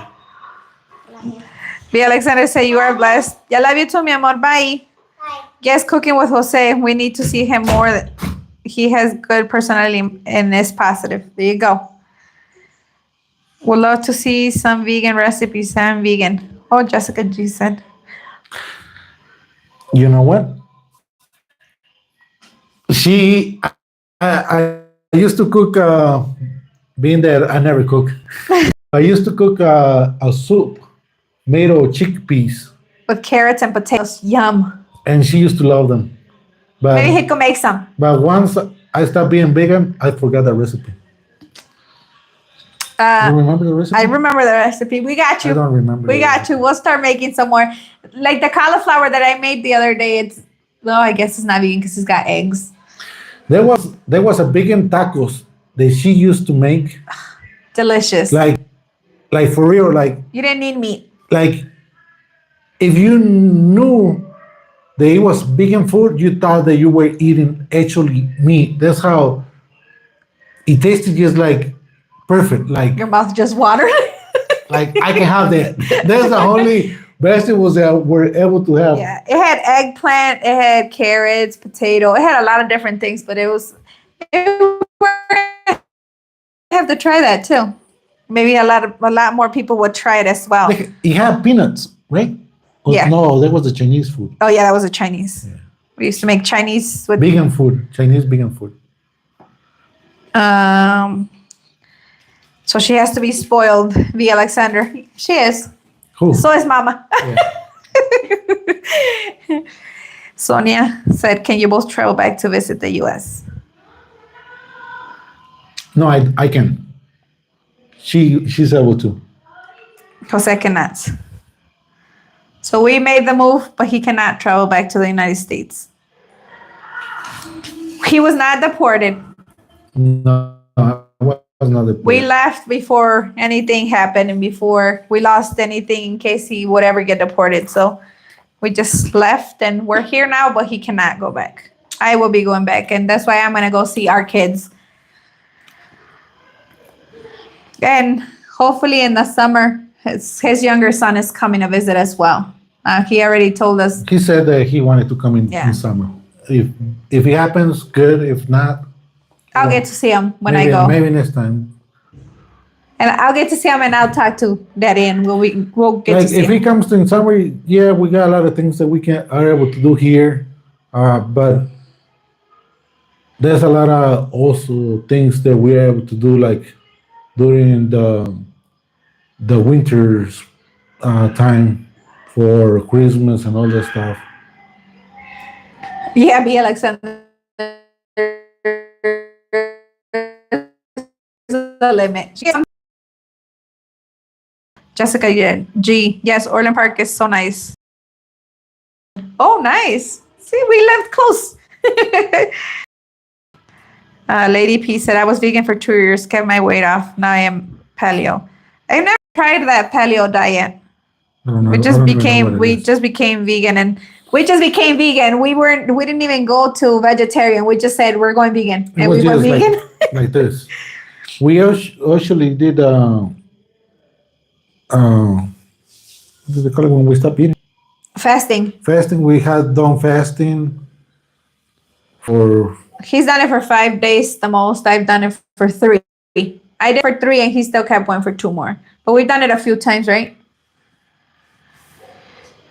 B. Alexander said, you are blessed. I love you too, mi amor. Bye. Bye. Yes, cooking with Jose. We need to see him more. He has good personality and is positive. There you go. Would love to see some vegan recipes. I'm vegan. Oh, Jessica G said. You know what? I used to cook, being that I never cook, I used to cook a soup made of chickpeas, With carrots and potatoes. Yum. and she used to love them. Maybe But, he could make some. but once I stopped being vegan, I forgot the recipe. You remember the recipe? I remember the recipe. We got you. I don't remember. We the got recipe. you. We'll start making some more. Like the cauliflower that I made the other day. I guess it's not vegan because it's got eggs. There was a vegan tacos that she used to make, Delicious. like for real, like You didn't need meat. if you knew that it was vegan food, you thought that you were eating actually meat. That's how it tasted, just like perfect. Like Your mouth just watered. I can have that. That's the only vegetables that we're able to have. Yeah. It had eggplant. It had carrots, potato. It had a lot of different things, but I have to try that too. Maybe a lot more people would try it as well. Like, it had peanuts, right? Oh, Yeah. No, that was the Chinese food. Oh, yeah, that was a Chinese. We used to make Chinese with Vegan food. Chinese vegan food. So she has to be spoiled via Alexander. She is. Who? So is Mama. Yeah. Sonia said, "Can you both travel back to visit the U.S.?" No, I can. She's able to. Jose cannot. So we made the move, but he cannot travel back to the United States. He was not deported. No, I was not the. We left before anything happened and before we lost anything in case he would ever get deported. So we just left and we're here now, but he cannot go back. I will be going back, and that's why I'm going to go see our kids. And hopefully in the summer, his younger son is coming to visit as well. He already told us. He said that he wanted to come in, Yeah. in summer. If it happens, good. If not, I'll get to see him when maybe, I go. Maybe next time. And I'll get to see him and I'll talk to Daddy and we'll get to Like see if him. he comes in summer, yeah, we got a lot of things that we are able to do here, but there's a lot of also things that we're able to do, like during the winter's time for Christmas and all that stuff. Yeah, be Alexander. The limit. Jessica G. Yes, Orland Park is so nice. Oh, nice. See, we lived close. Lady P said, I was vegan for 2 years, kept my weight off. Now I am paleo. I've never tried that paleo diet. I don't know. We I just don't even know became what it we is. just became vegan and we just became vegan. We didn't even go to vegetarian. We just said we're going vegan. It And was we went just vegan. like this. We actually did what do they call it when we stop eating? Fasting. Fasting. We had done fasting for He's done it for 5 days the most. I've done it for 3. I did for 3 and he still kept going for 2 more. But we've done it a few times, right?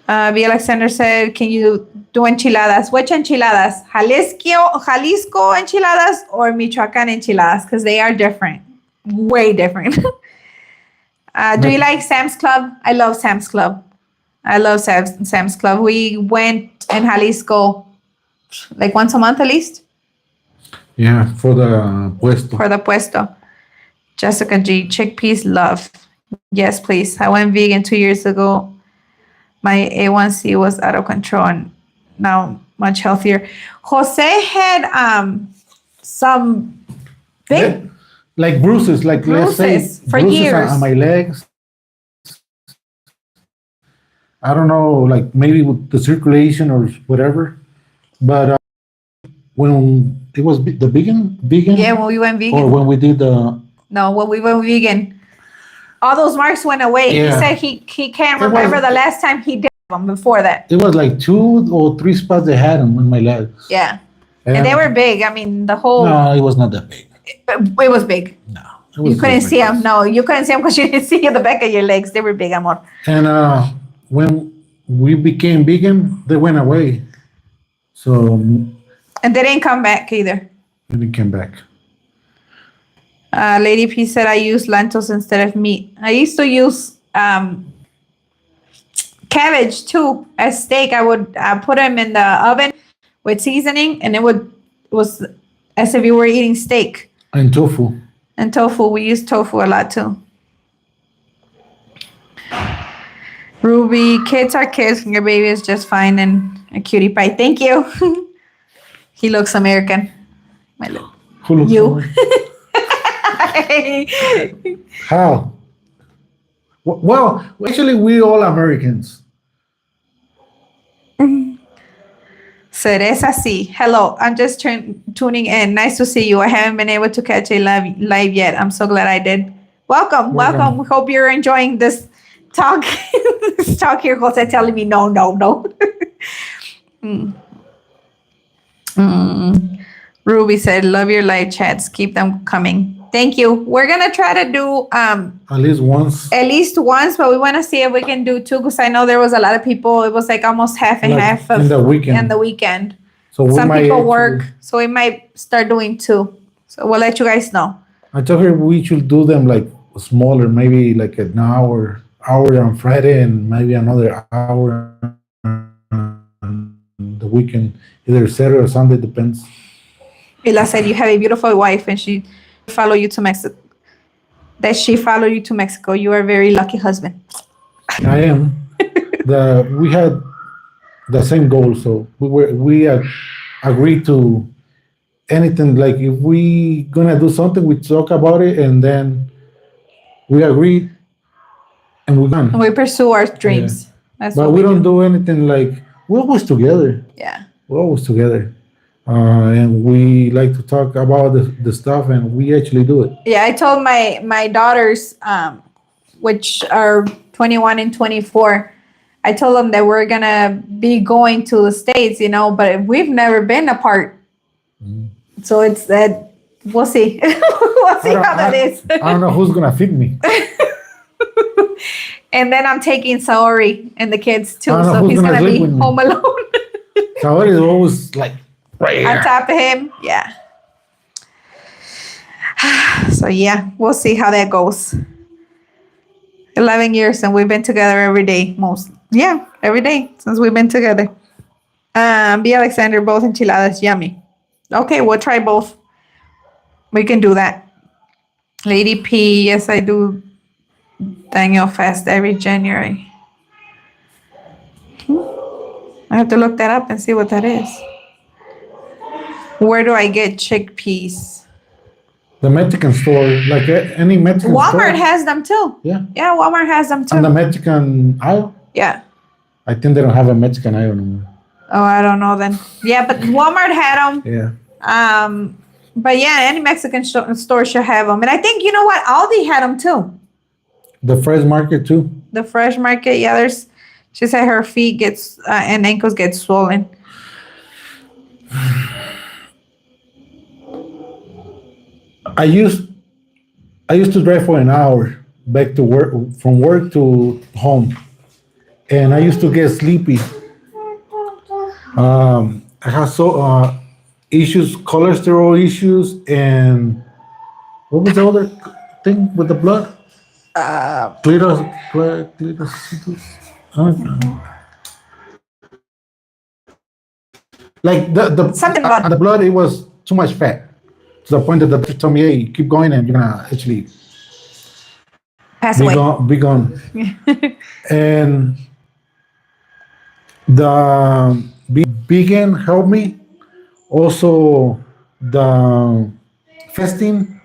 B. Alexander said, can you do enchiladas? Which enchiladas? Jalisco enchiladas or Michoacan enchiladas? Because they are different. Way different. Do you like Sam's Club? I love Sam's Club. I love Sam's Club. We went in Jalisco like once a month at least. Yeah, for the puesto. For the puesto. Jessica G. Chickpeas love. Yes, please. I went vegan 2 years ago. My A1C was out of control and now much healthier. Jose had some big like bruises, like let's say bruises for bruises years. on my legs. I don't know, like maybe with the circulation or whatever. But when it was the vegan, Yeah, when we went vegan. or when we did the No, when we went vegan. All those marks went away. Yeah. He said he can't It was- remember the last time he did them before that. it was like 2 or 3 spots they had on my legs. Yeah. And they were big. I mean, the whole, No, it was not that big. it was big. No, it was You couldn't just see like them. this. No, you couldn't see them because you didn't see the back of your legs. They were big, amor. And when we became vegan, they went away. So And they didn't come back either. then it came back. Lady P said, I use lentils instead of meat. I used to use cabbage too as steak. I would put them in the oven with seasoning, and it was as if you were eating steak. And tofu. And tofu, we use tofu a lot too. Ruby, kids are kids. Your baby is just fine and a cutie pie. Thank you. He looks American. My little. Who looks You. like- How? Well, actually, we all Americans. Cereza, sí. Hello, I'm just tuning in. Nice to see you. I haven't been able to catch a live yet. I'm so glad I did. Welcome. We hope you're enjoying this talk. This talk here. Jose telling me no. Ruby said, love your live chats. Keep them coming. Thank you. We're going to try to do At least once. at least once, but we want to see if we can do two because I know there was a lot of people. It was like almost half and Like half of in the weekend. in the weekend. So we Some might people actually- work, so we might start doing two. So we'll let you guys know. I told her we should do them like smaller, maybe like an hour on Friday and maybe another hour on the weekend, either Saturday or Sunday, depends. Ella said you have a beautiful wife and she follow you to Mexico. That she followed you to Mexico. You are a very lucky husband. I am. We had the same goal, so we agreed to anything. Like if we gonna do something, we talk about it, and then we agree, and we're done. We pursue our dreams. That's But what we don't do anything like we're always together. Yeah. We're always together, and we like to talk about the stuff, and we actually do it. Yeah, I told my daughters, which are 21 and 24, I told them that we're gonna be going to the States, but we've never been apart. So it's that we'll see. We'll see how that is. I don't know who's gonna feed me. And then I'm taking Saori and the kids too, I don't know so who's he's gonna gonna be sleep with me. home alone. Somebody is always like right On here. top of him, yeah. So yeah, we'll see how that goes. 11 years and we've been together every day, every day since we've been together. B. Alexander, both enchiladas, yummy. Okay, we'll try both. We can do that. Lady P, yes, I do Daniel Fest every January. I have to look that up and see what that is. Where do I get chickpeas? The Mexican store, like any Mexican store. Walmart has them too. Yeah. Yeah, Walmart has them too. On the Mexican aisle. Yeah. I think they don't have a Mexican aisle anymore. Oh, I don't know then. Yeah, but Walmart had them. Yeah. But yeah, any Mexican store should have them. And I think, you know what? Aldi had them too. The fresh market too. The fresh market. Yeah, she said her feet gets and ankles get swollen. I used to drive for an hour back to work, from work to home, and I used to get sleepy. I had issues, cholesterol issues, and what was the other thing with the blood? Like the Something about- the blood, it was too much fat to the point that the doctor told me, "Hey, keep going, and you're gonna actually Pass away. be gone." And the vegan helped me. Also, the fasting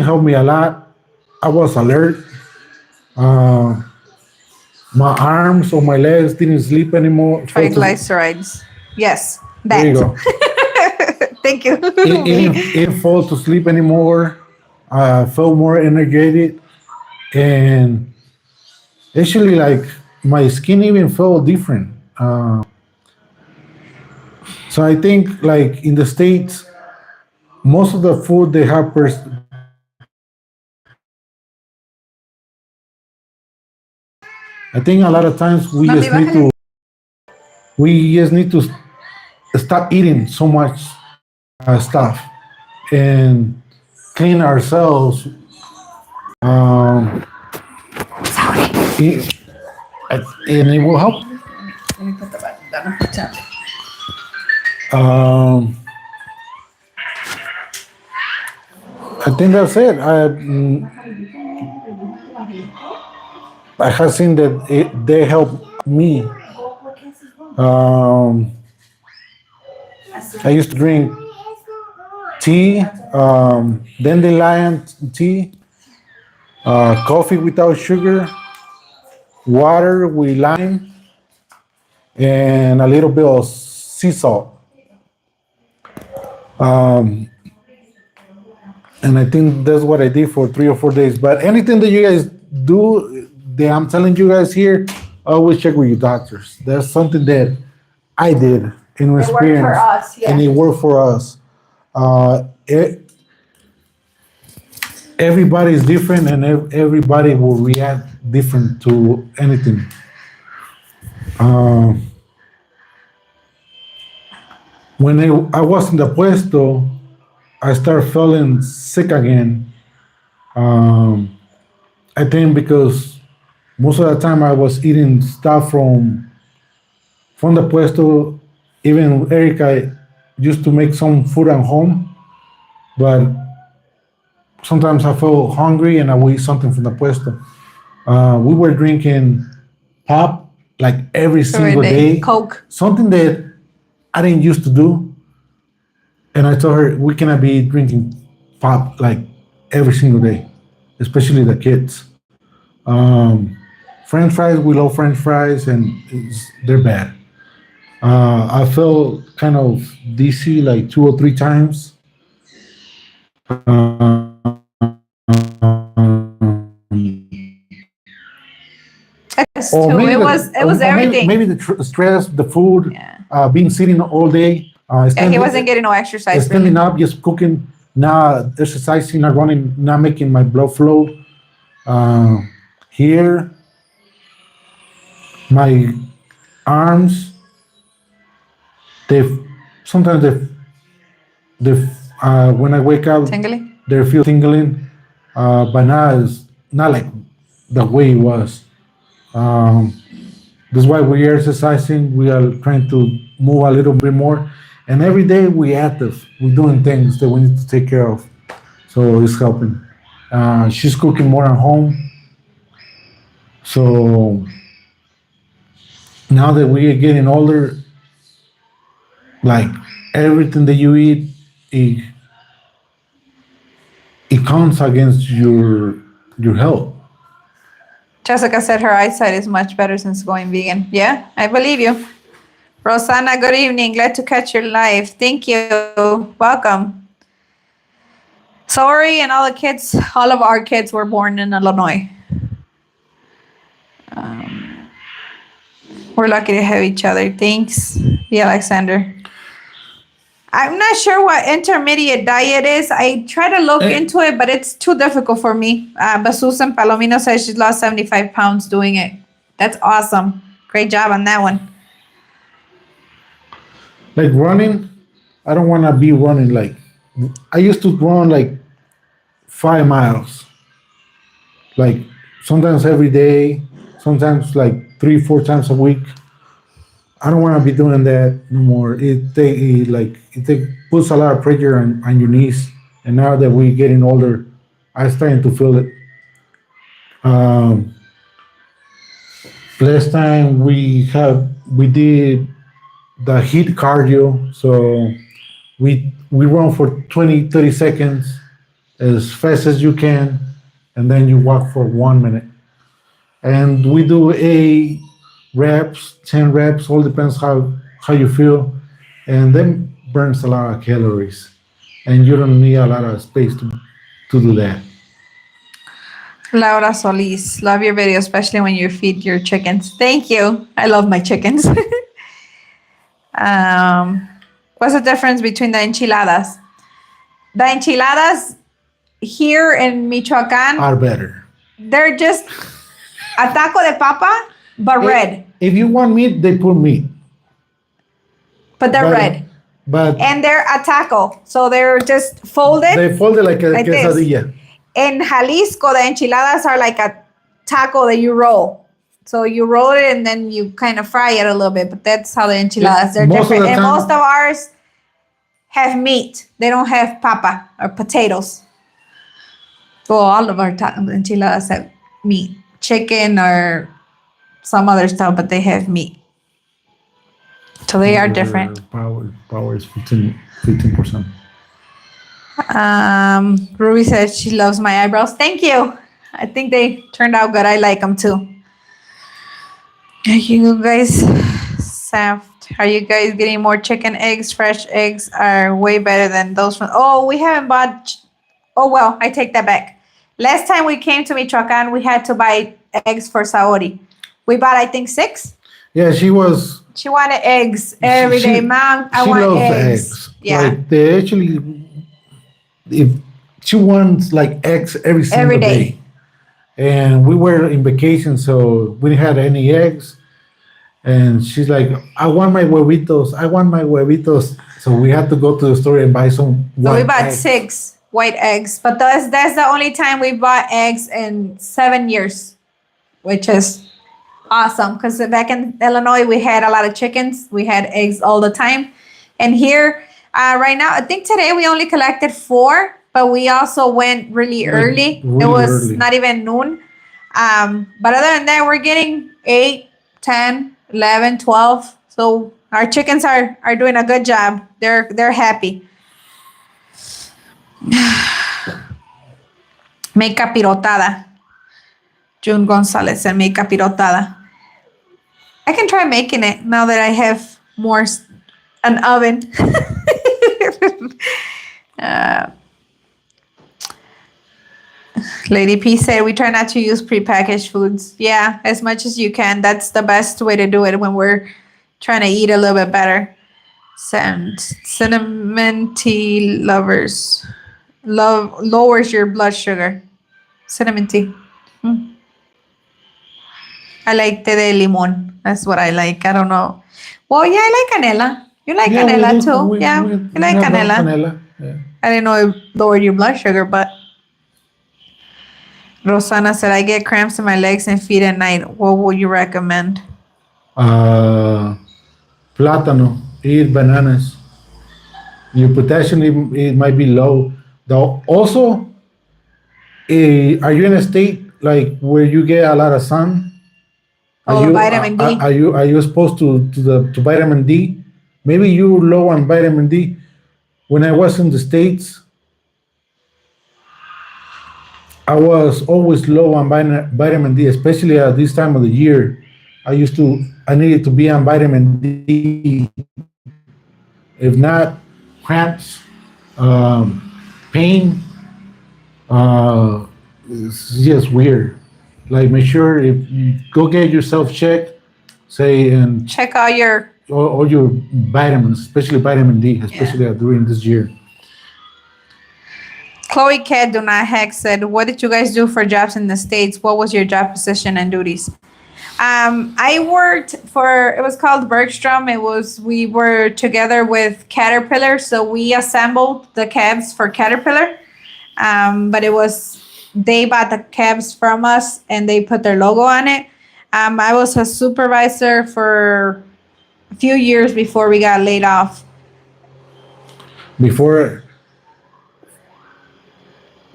helped me a lot. I was alert. My arms or my legs didn't sleep anymore. Triglycerides. Yes, that. There you go. Thank you. It didn't fall to sleep anymore. I felt more energetic, and actually, like my skin even felt different. So I think, like in the States, most of the food they have I think a lot of times we just need to stop eating so much stuff and clean ourselves. And it will help. Let me put the button down. I think that's it. I have seen that they help me. I used to drink tea, dandelion tea, coffee without sugar, water with lime, and a little bit of sea salt. And I think that's what I did for 3 or 4 days. But anything that you guys do, that I'm telling you guys here, always check with your doctors. That's something that I did in experience, us, yeah. and it worked for us. Everybody is different, and everybody will react different to anything. When I was in the puesto, I started feeling sick again. I think because most of the time I was eating stuff from the puesto. Even Erica used to make some food at home, but sometimes I feel hungry and I will eat something from the puesto. We were drinking pop like every single day. Coke. Something that I didn't used to do. And I told her we cannot be drinking pop like every single day, especially the kids. French fries, we love French fries, and they're bad. I felt kind of dizzy like 2 or 3 times. Yes, too. It was everything. Maybe the stress, the food, Yeah. being sitting all day. Yeah, he wasn't getting no exercise. Standing up, just cooking, not exercising, not running, not making my blood flow. Here, my arms, they sometimes when I wake up, Tingling? they feel tingling, but it's not like the way it was. That's why we are exercising. We are trying to move a little bit more, and every day we active. We're doing things that we need to take care of, so it's helping. She's cooking more at home, so now that we are getting older, like everything that you eat, it counts against your health. Jessica said her eyesight is much better since going vegan. Yeah, I believe you. Rosanna, good evening. Glad to catch your live. Thank you. Welcome. Sorry, and all the kids, all of our kids were born in Illinois. We're lucky to have each other. Thanks, yeah, Alexander. I'm not sure what intermediate diet is. I try to look into it, but it's too difficult for me. But Susan Palomino says she's lost 75 pounds doing it. That's awesome. Great job on that one. Like running, I don't want to be running like I used to run like 5 miles, like sometimes every day, sometimes like 3-4 times a week. I don't want to be doing that no more. It puts a lot of pressure on your knees, and now that we're getting older, I'm starting to feel it. Last time we did the heat cardio, so we run for 20-30 seconds as fast as you can, and then you walk for 1 minute, and we do 8 reps, 10 reps, all depends how you feel, and then burns a lot of calories, and you don't need a lot of space to do that. Laura Solis, love your video, especially when you feed your chickens. Thank you. I love my chickens. What's the difference between the enchiladas? The enchiladas here in Michoacan Are better. They're just a taco de papa, but red. If you want meat, they put meat. But they're red. But And they're a taco. So they're just folded. they fold it like a Like this. quesadilla. In Jalisco, the enchiladas are like a taco that you roll. So you roll it and then you kind of fry it a little bit. But that's how the enchiladas, they're Most of different. the And time- most of ours have meat. They don't have papa or potatoes. Well, all of our enchiladas have meat. Chicken or some other stuff, but they have meat. So they are different. Power is 15%. Ruby says she loves my eyebrows. Thank you. I think they turned out good. I like them too. You guys, are you guys getting more chicken eggs? Fresh eggs are way better than those from. Oh, we haven't bought. Oh well, I take that back. Last time we came to Michoacan, we had to buy eggs for Saori. We bought, I think, 6. Yeah, she She wanted eggs every day. Mom, I she want loves eggs. Yeah. Like they actually if she wants like eggs every single Every day. day. And we were in vacation, so we didn't have any eggs. And she's like, I want my huevitos. I want my huevitos. So we had to go to the store and buy some So we white bought eggs. 6 white eggs, but that's the only time we bought eggs in 7 years, which is awesome because back in Illinois we had a lot of chickens. We had eggs all the time, and here right now I think today we only collected 4, but we also went really early. It really was early. not even noon. But other than that, we're getting 8, 10, 11, 12. So our chickens are doing a good job. They're happy. Make capirotada. June Gonzalez and make capirotada. I can try making it now that I have an oven. Lady P said we try not to use prepackaged foods. Yeah, as much as you can. That's the best way to do it when we're trying to eat a little bit better. Cinnamon tea lovers. Lowers your blood sugar. Cinnamon tea. I like té de limón. That's what I like. I don't know. Well, yeah, I like canela. You like Yeah, canela we do. too? We Yeah, you like have canela. Canela. Yeah. I didn't know it lowered your blood sugar, but Rosana said, I get cramps in my legs and feet at night. What would you recommend? Plátano. Eat bananas. Your potassium it might be low. Though also, are you in a state like where you get a lot of sun? Vitamin D. Are you exposed to vitamin D? Maybe you're low on vitamin D. When I was in the States, I was always low on vitamin D, especially at this time of the year. I needed to be on vitamin D. If not, cramps, pain, it's just weird. Like, make sure if you go get yourself checked, and Check out your all your vitamins, especially vitamin D, especially during this year. Chloe Cat Heck said, what did you guys do for jobs in the States? What was your job position and duties? I worked for, it was called Bergstrom. We were together with Caterpillar. So we assembled the cabs for Caterpillar. But they bought the cabs from us and they put their logo on it. I was a supervisor for a few years before we got laid off.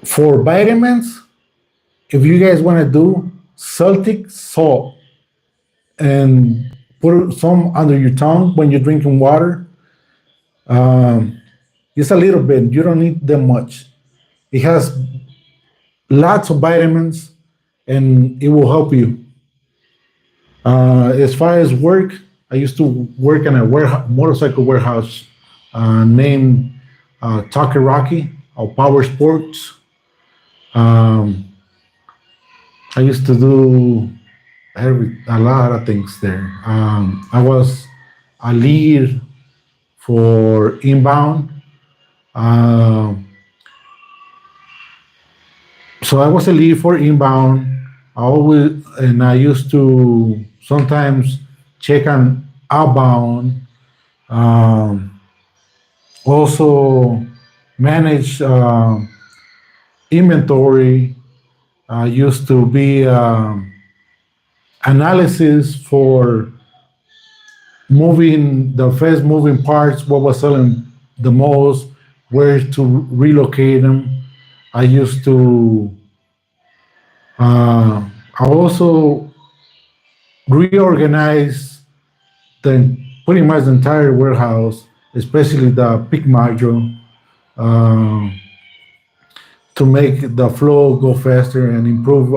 For vitamins, if you guys want to do Celtic salt and put some under your tongue when you're drinking water, just a little bit. You don't need that much. It has lots of vitamins and it will help you. As far as work, I used to work in a motorcycle warehouse named Talkie Rocky or Power Sports. I used to do a lot of things there. I was a lead for inbound. So I was a lead for inbound. I used to sometimes check on outbound. Also manage inventory. Used to be analysis for moving the fast moving parts, what was selling the most, where to relocate them. I used to I also reorganize pretty much the entire warehouse, especially the peak module, to make the flow go faster and improve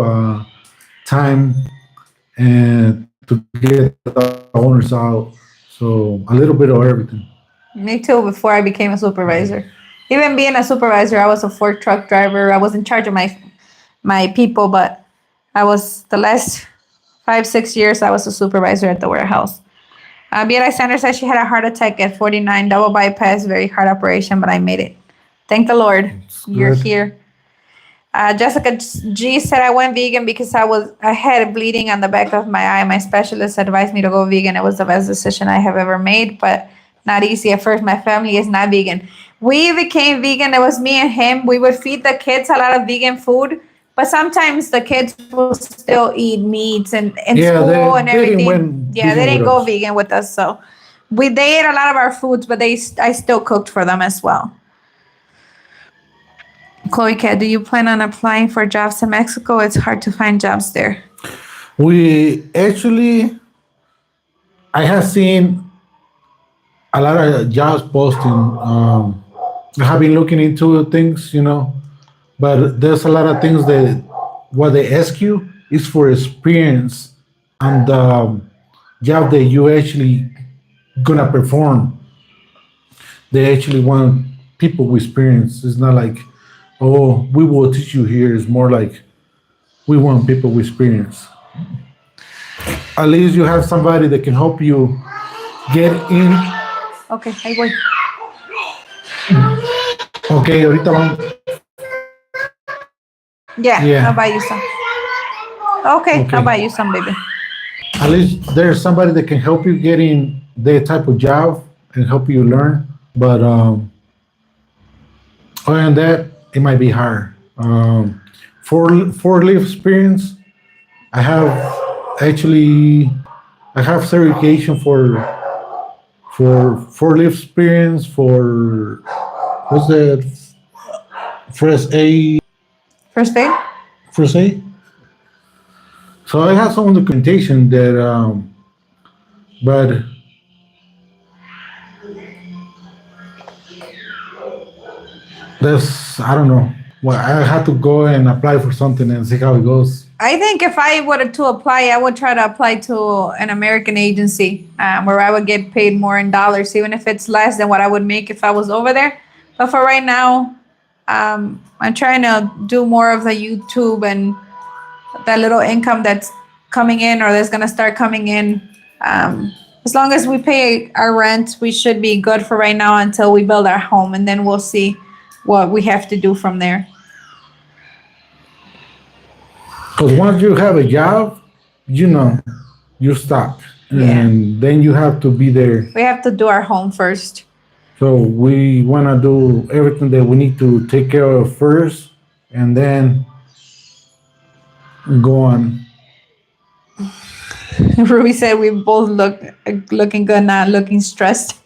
time and to get the owners out. So a little bit of everything. Me too, before I became a supervisor. Even being a supervisor, I was a fork truck driver. I was in charge of my people, but I was the last 5-6 years, I was a supervisor at the warehouse. Viera Sanders said she had a heart attack at 49, double bypass, very hard operation, but I made it Thank the Lord. You're good. here. Jessica G said I went vegan because I had bleeding on the back of my eye. My specialist advised me to go vegan. It was the best decision I have ever made, but not easy at first. My family is not vegan. We became vegan. It was me and him. We would feed the kids a lot of vegan food, but sometimes the kids will still eat meats and in Yeah, school and they didn't everything. went Yeah, they vegan didn't with go us. vegan with us. So they ate a lot of our foods, but I still cooked for them as well. Chloe Cat, do you plan on applying for jobs in Mexico? It's hard to find jobs there. We actually, I have seen a lot of jobs posting. I have been looking into things, but there's a lot of things that what they ask you is for experience and the job that you actually gonna perform. They actually want people with experience. It's not like, oh, we will teach you here. It's more like we want people with experience. At least you have somebody that can help you get in. Okay, ahí voy. Okay, ahorita vamos. Yeah, Yeah. I'll buy you some. Okay, Okay. I'll buy you some, baby. At least there's somebody that can help you get in that type of job and help you learn. But other than that, it might be hard. For live experience, I have certification for live experience for what's that first aid. First aid? First aid. So I have some documentation that, but I don't know. Well, I had to go and apply for something and see how it goes. I think if I were to apply, I would try to apply to an American agency where I would get paid more in dollars, even if it's less than what I would make if I was over there. But for right now, I'm trying to do more of the YouTube and that little income that's coming in or that's going to start coming in. As long as we pay our rent, we should be good for right now until we build our home, and then we'll see what we have to do from there. Because once you have a job, you stop. Yeah. And then you have to be there. We have to do our home first. So we want to do everything that we need to take care of first and then go on. Ruby said we both looking good, not looking stressed.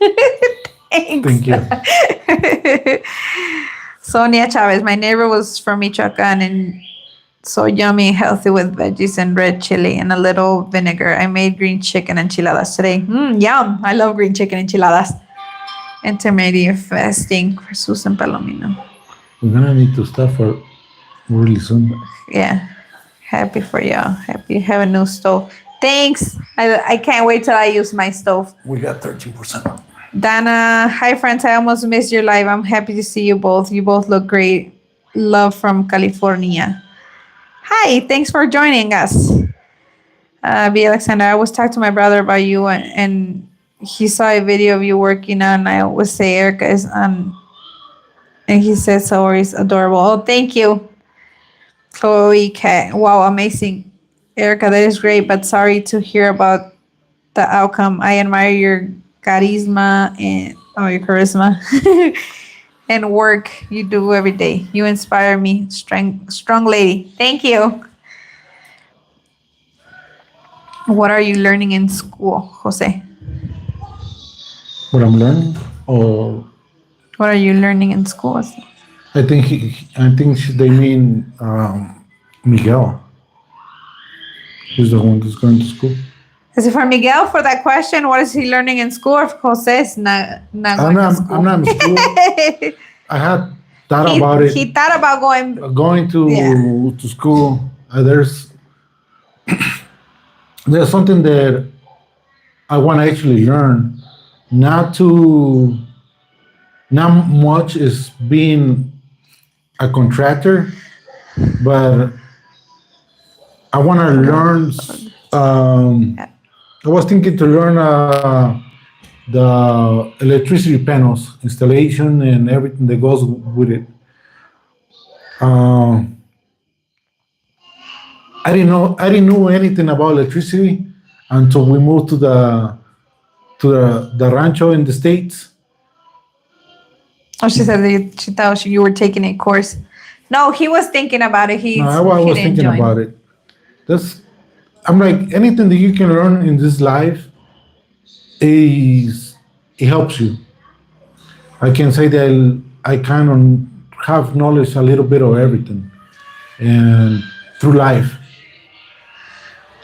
Thanks. Thank you. Sonia Chavez, my neighbor was from Michoacan and so yummy and healthy with veggies and red chili and a little vinegar. I made green chicken enchiladas today. Yum. I love green chicken enchiladas. Intermediate fasting for Susan Palomino. We're going to need to start for really soon. Yeah. Happy for y'all. Happy you have a new stove. Thanks. I can't wait till I use my stove. We got 13%. Dana, hi friends. I almost missed your live. I'm happy to see you both. You both look great. Love from California. Hi, thanks for joining us. B. Alexander, I always talk to my brother about you and he saw a video of you working out and I always say Erica is on and he says so he's adorable. Oh, thank you. Chloe Cat. Wow, amazing. Erica, that is great, but sorry to hear about the outcome. I admire your charisma and your charisma and work you do every day. You inspire me. Strong lady. Thank you. What are you learning in school, Jose? What I'm learning? Or What are you learning in school? I think they mean Miguel. He's the one that's going to school. Is it for Miguel for that question? What is he learning in school? Or if Jose is not going to school? I'm not in school. I had thought about it. He thought about going to school. There's something that I want to actually learn. Not much is being a contractor, but I want to learn. I was thinking to learn the electricity panels installation and everything that goes with it. I didn't know anything about electricity until we moved to the rancho in the States. Oh, she said that she thought you were taking a course. No, he was thinking about it. No, I was didn't thinking join. about it. I'm like, anything that you can learn in this life it helps you. I can say that I kind of have knowledge a little bit of everything, and through life.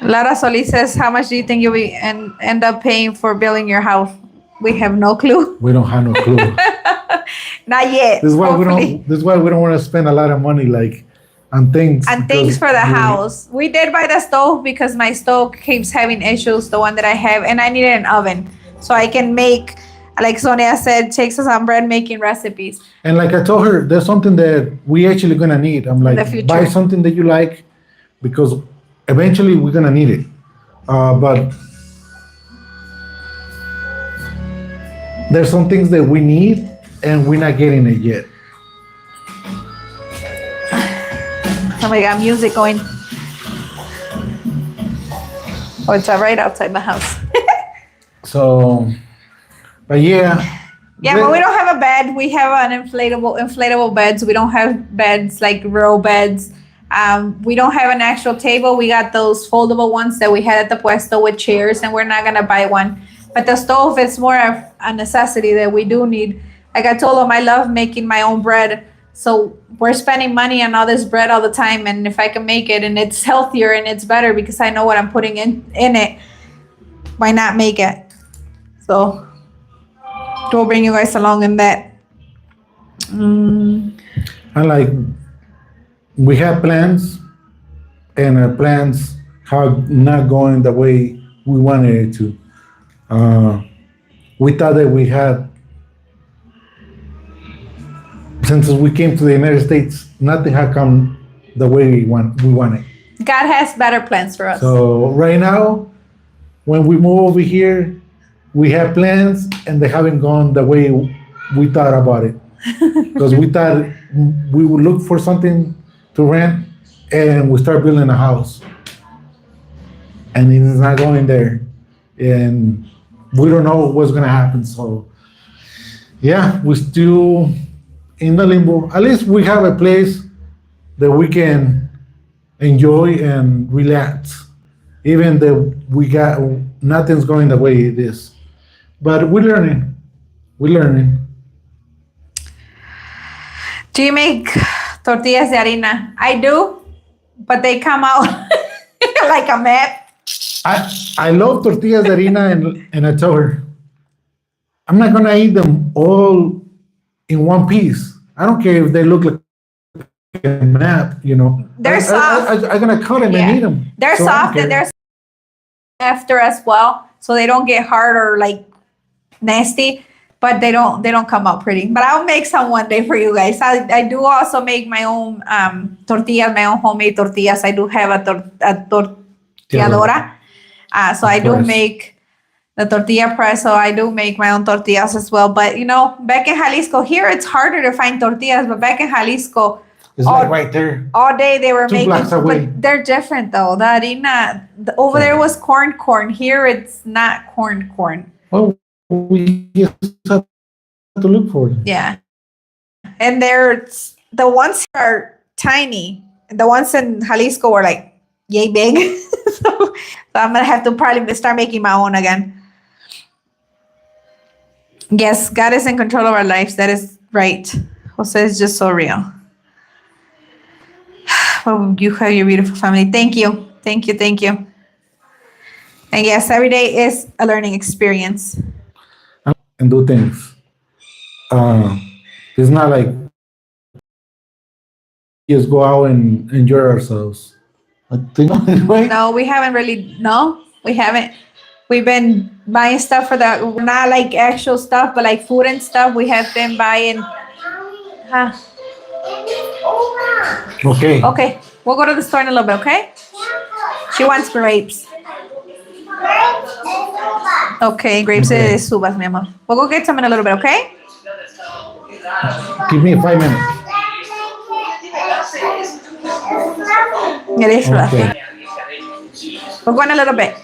Lara Solis says, how much do you think you'll be end up paying for building your house? We have no clue. We don't have no clue. Not yet. This is why hopefully. This is why we don't want to spend a lot of money like on things. And because things for the we- house. We did buy the stove because my stove keeps having issues, the one that I have, and I needed an oven. So I can make, like Sonia said, takes us on bread making recipes. And like I told her, there's something that we actually gonna need. I'm the like, future. buy something that you like, because eventually we're gonna need it. But there's some things that we need and we're not getting it yet. Oh my God, music going. Oh, it's right outside the house. So, but yeah. Yeah, but we don't have a bed. We have an inflatable beds. We don't have beds like row beds. We don't have an actual table. We got those foldable ones that we had at the puesto with chairs, and we're not gonna buy one. But the stove is more of a necessity that we do need. Like I told them, I love making my own bread. So we're spending money on all this bread all the time, and if I can make it and it's healthier and it's better because I know what I'm putting in it, why not make it? So we'll bring you guys along in that. And like, we have plans, and our plans are not going the way we wanted it to. We thought that we had, since we came to the United States, nothing had come the way we wanted. God has better plans for us. So right now, when we move over here, we have plans, and they haven't gone the way we thought about it. Because we thought we would look for something to rent, and we start building a house, and it is not going there, and we don't know what's gonna happen. So yeah, we're still in the limbo. At least we have a place that we can enjoy and relax, even though we got nothing's going the way it is. But we're learning. We're learning. Do you make tortillas de harina? I do, but they come out like a mess. I love tortillas de harina, and I told her, I'm not gonna eat them all in one piece. I don't care if they look like a map, you know. They're soft. I'm gonna cut them Yeah. and eat them. They're So I don't soft and care. they're after as well, so they don't get hard or like nasty. But they don't come out pretty. But I'll make some one day for you guys. I do also make my own tortillas, my own homemade tortillas. I do have a tortilladora. So I do Press. make the tortilla press. So I do make my own tortillas as well. But you know, back in Jalisco, here it's harder to find tortillas. But back in Jalisco, It's like right there. all day they were 2 making. blocks away. But they're different though. The harina over there was corn. Here it's not corn. Well, we just have to look for them. Yeah. And there's the ones here are tiny. The ones in Jalisco were like yay big. so I'm gonna have to probably start making my own again. Yes, God is in control of our lives. That is right. Jose is just so real. Oh, you have your beautiful family. Thank you. And yes, every day is a learning experience. And do things. It's not like just go out and enjoy ourselves. I think right? No, we haven't really. No, we haven't. We've been buying stuff for the not like actual stuff, but like food and stuff. We have been buying. Huh. Okay. Okay, we'll go to the store in a little bit. Okay. She wants grapes. Okay, grapes Okay. is uvas, mi amor. We'll go get some in a little bit, okay? Give me 5 minutes. It is fluffy. Okay. We'll go in a little bit.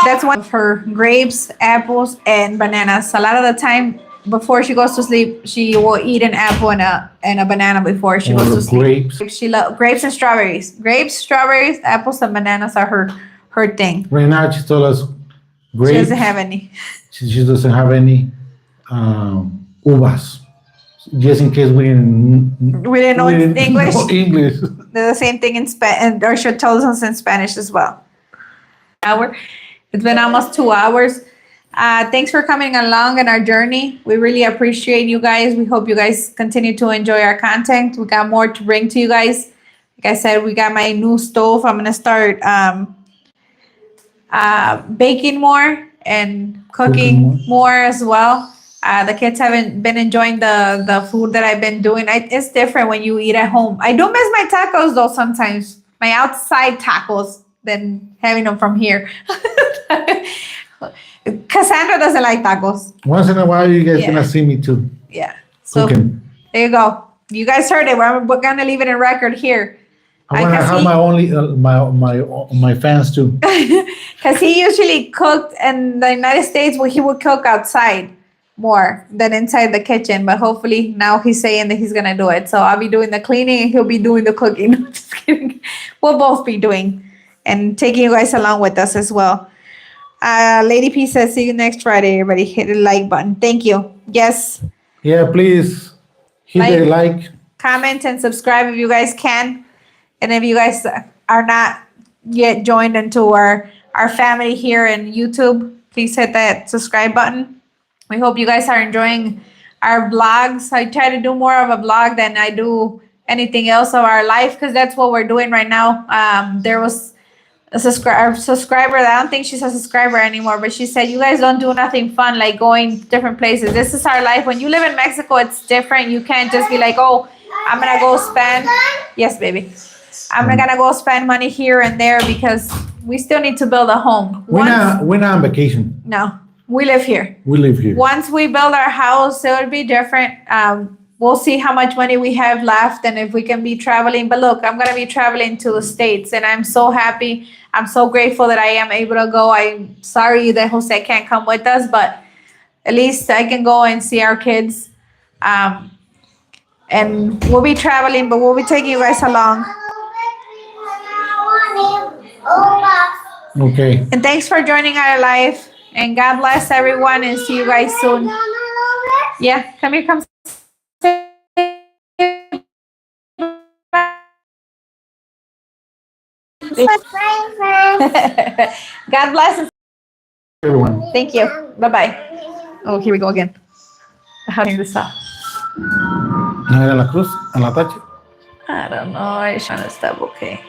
That's one of her grapes, apples, and bananas. A lot of the time, before she goes to sleep, she will eat an apple and a banana before she goes Or to sleep. grapes. She loves grapes and strawberries. Grapes, strawberries, apples, and bananas are her thing. Right now, she told us She grapes. doesn't have any. She doesn't have any uvas. Just in case we didn't know English. know English. They're the same thing in Spanish, or she tells us in Spanish as well. It's been almost 2 hours. Thanks for coming along in our journey. We really appreciate you guys. We hope you guys continue to enjoy our content. We got more to bring to you guys. Like I said, we got my new stove. I'm gonna start baking more and cooking more as well. The kids haven't been enjoying the food that I've been doing. It's different when you eat at home. I do miss my tacos though sometimes, my outside tacos, than having them from here. Cassandra doesn't like tacos. Once in a while, you guys Yeah. gonna see me too. Yeah. So Cooking. there you go. You guys heard it. We're gonna leave it in record here. I wanna Because have my only my fans too. Because he usually cooked in the United States where he would cook outside more than inside the kitchen. But hopefully now he's saying that he's gonna do it. So I'll be doing the cleaning and he'll be doing the cooking. Just kidding. We'll both be doing and taking you guys along with us as well. Lady P says, see you next Friday. Everybody hit the like button. Thank you. Yes. Yeah, please hit the like. Comment and subscribe if you guys can. And if you guys are not yet joined into our family here in YouTube, please hit that subscribe button. We hope you guys are enjoying our vlogs. I try to do more of a vlog than I do anything else of our life, because that's what we're doing right now. There was a subscriber that I don't think she's a subscriber anymore, but she said, you guys don't do nothing fun like going different places. This is our life. When you live in Mexico, it's different. You can't just be like, oh, I'm gonna go spend. Yes, baby. I'm not gonna go spend money here and there, because we still need to build a home. We're not on vacation. No, we live here. We live here. Once we build our house, it would be different. We'll see how much money we have left and if we can be traveling. But look, I'm going to be traveling to the States, and I'm so happy. I'm so grateful that I am able to go. I'm sorry that Jose can't come with us, but at least I can go and see our kids. And we'll be traveling, but we'll be taking you guys along. Okay. And thanks for joining our live. And God bless everyone, and see you guys soon. Yeah, come here, come. God bless. Everyone. Thank you. Bye-bye. Oh, here we go again. How do you stop? ¿No era la cruz? ¿En la tacha? I don't know. I trying to stop. Okay.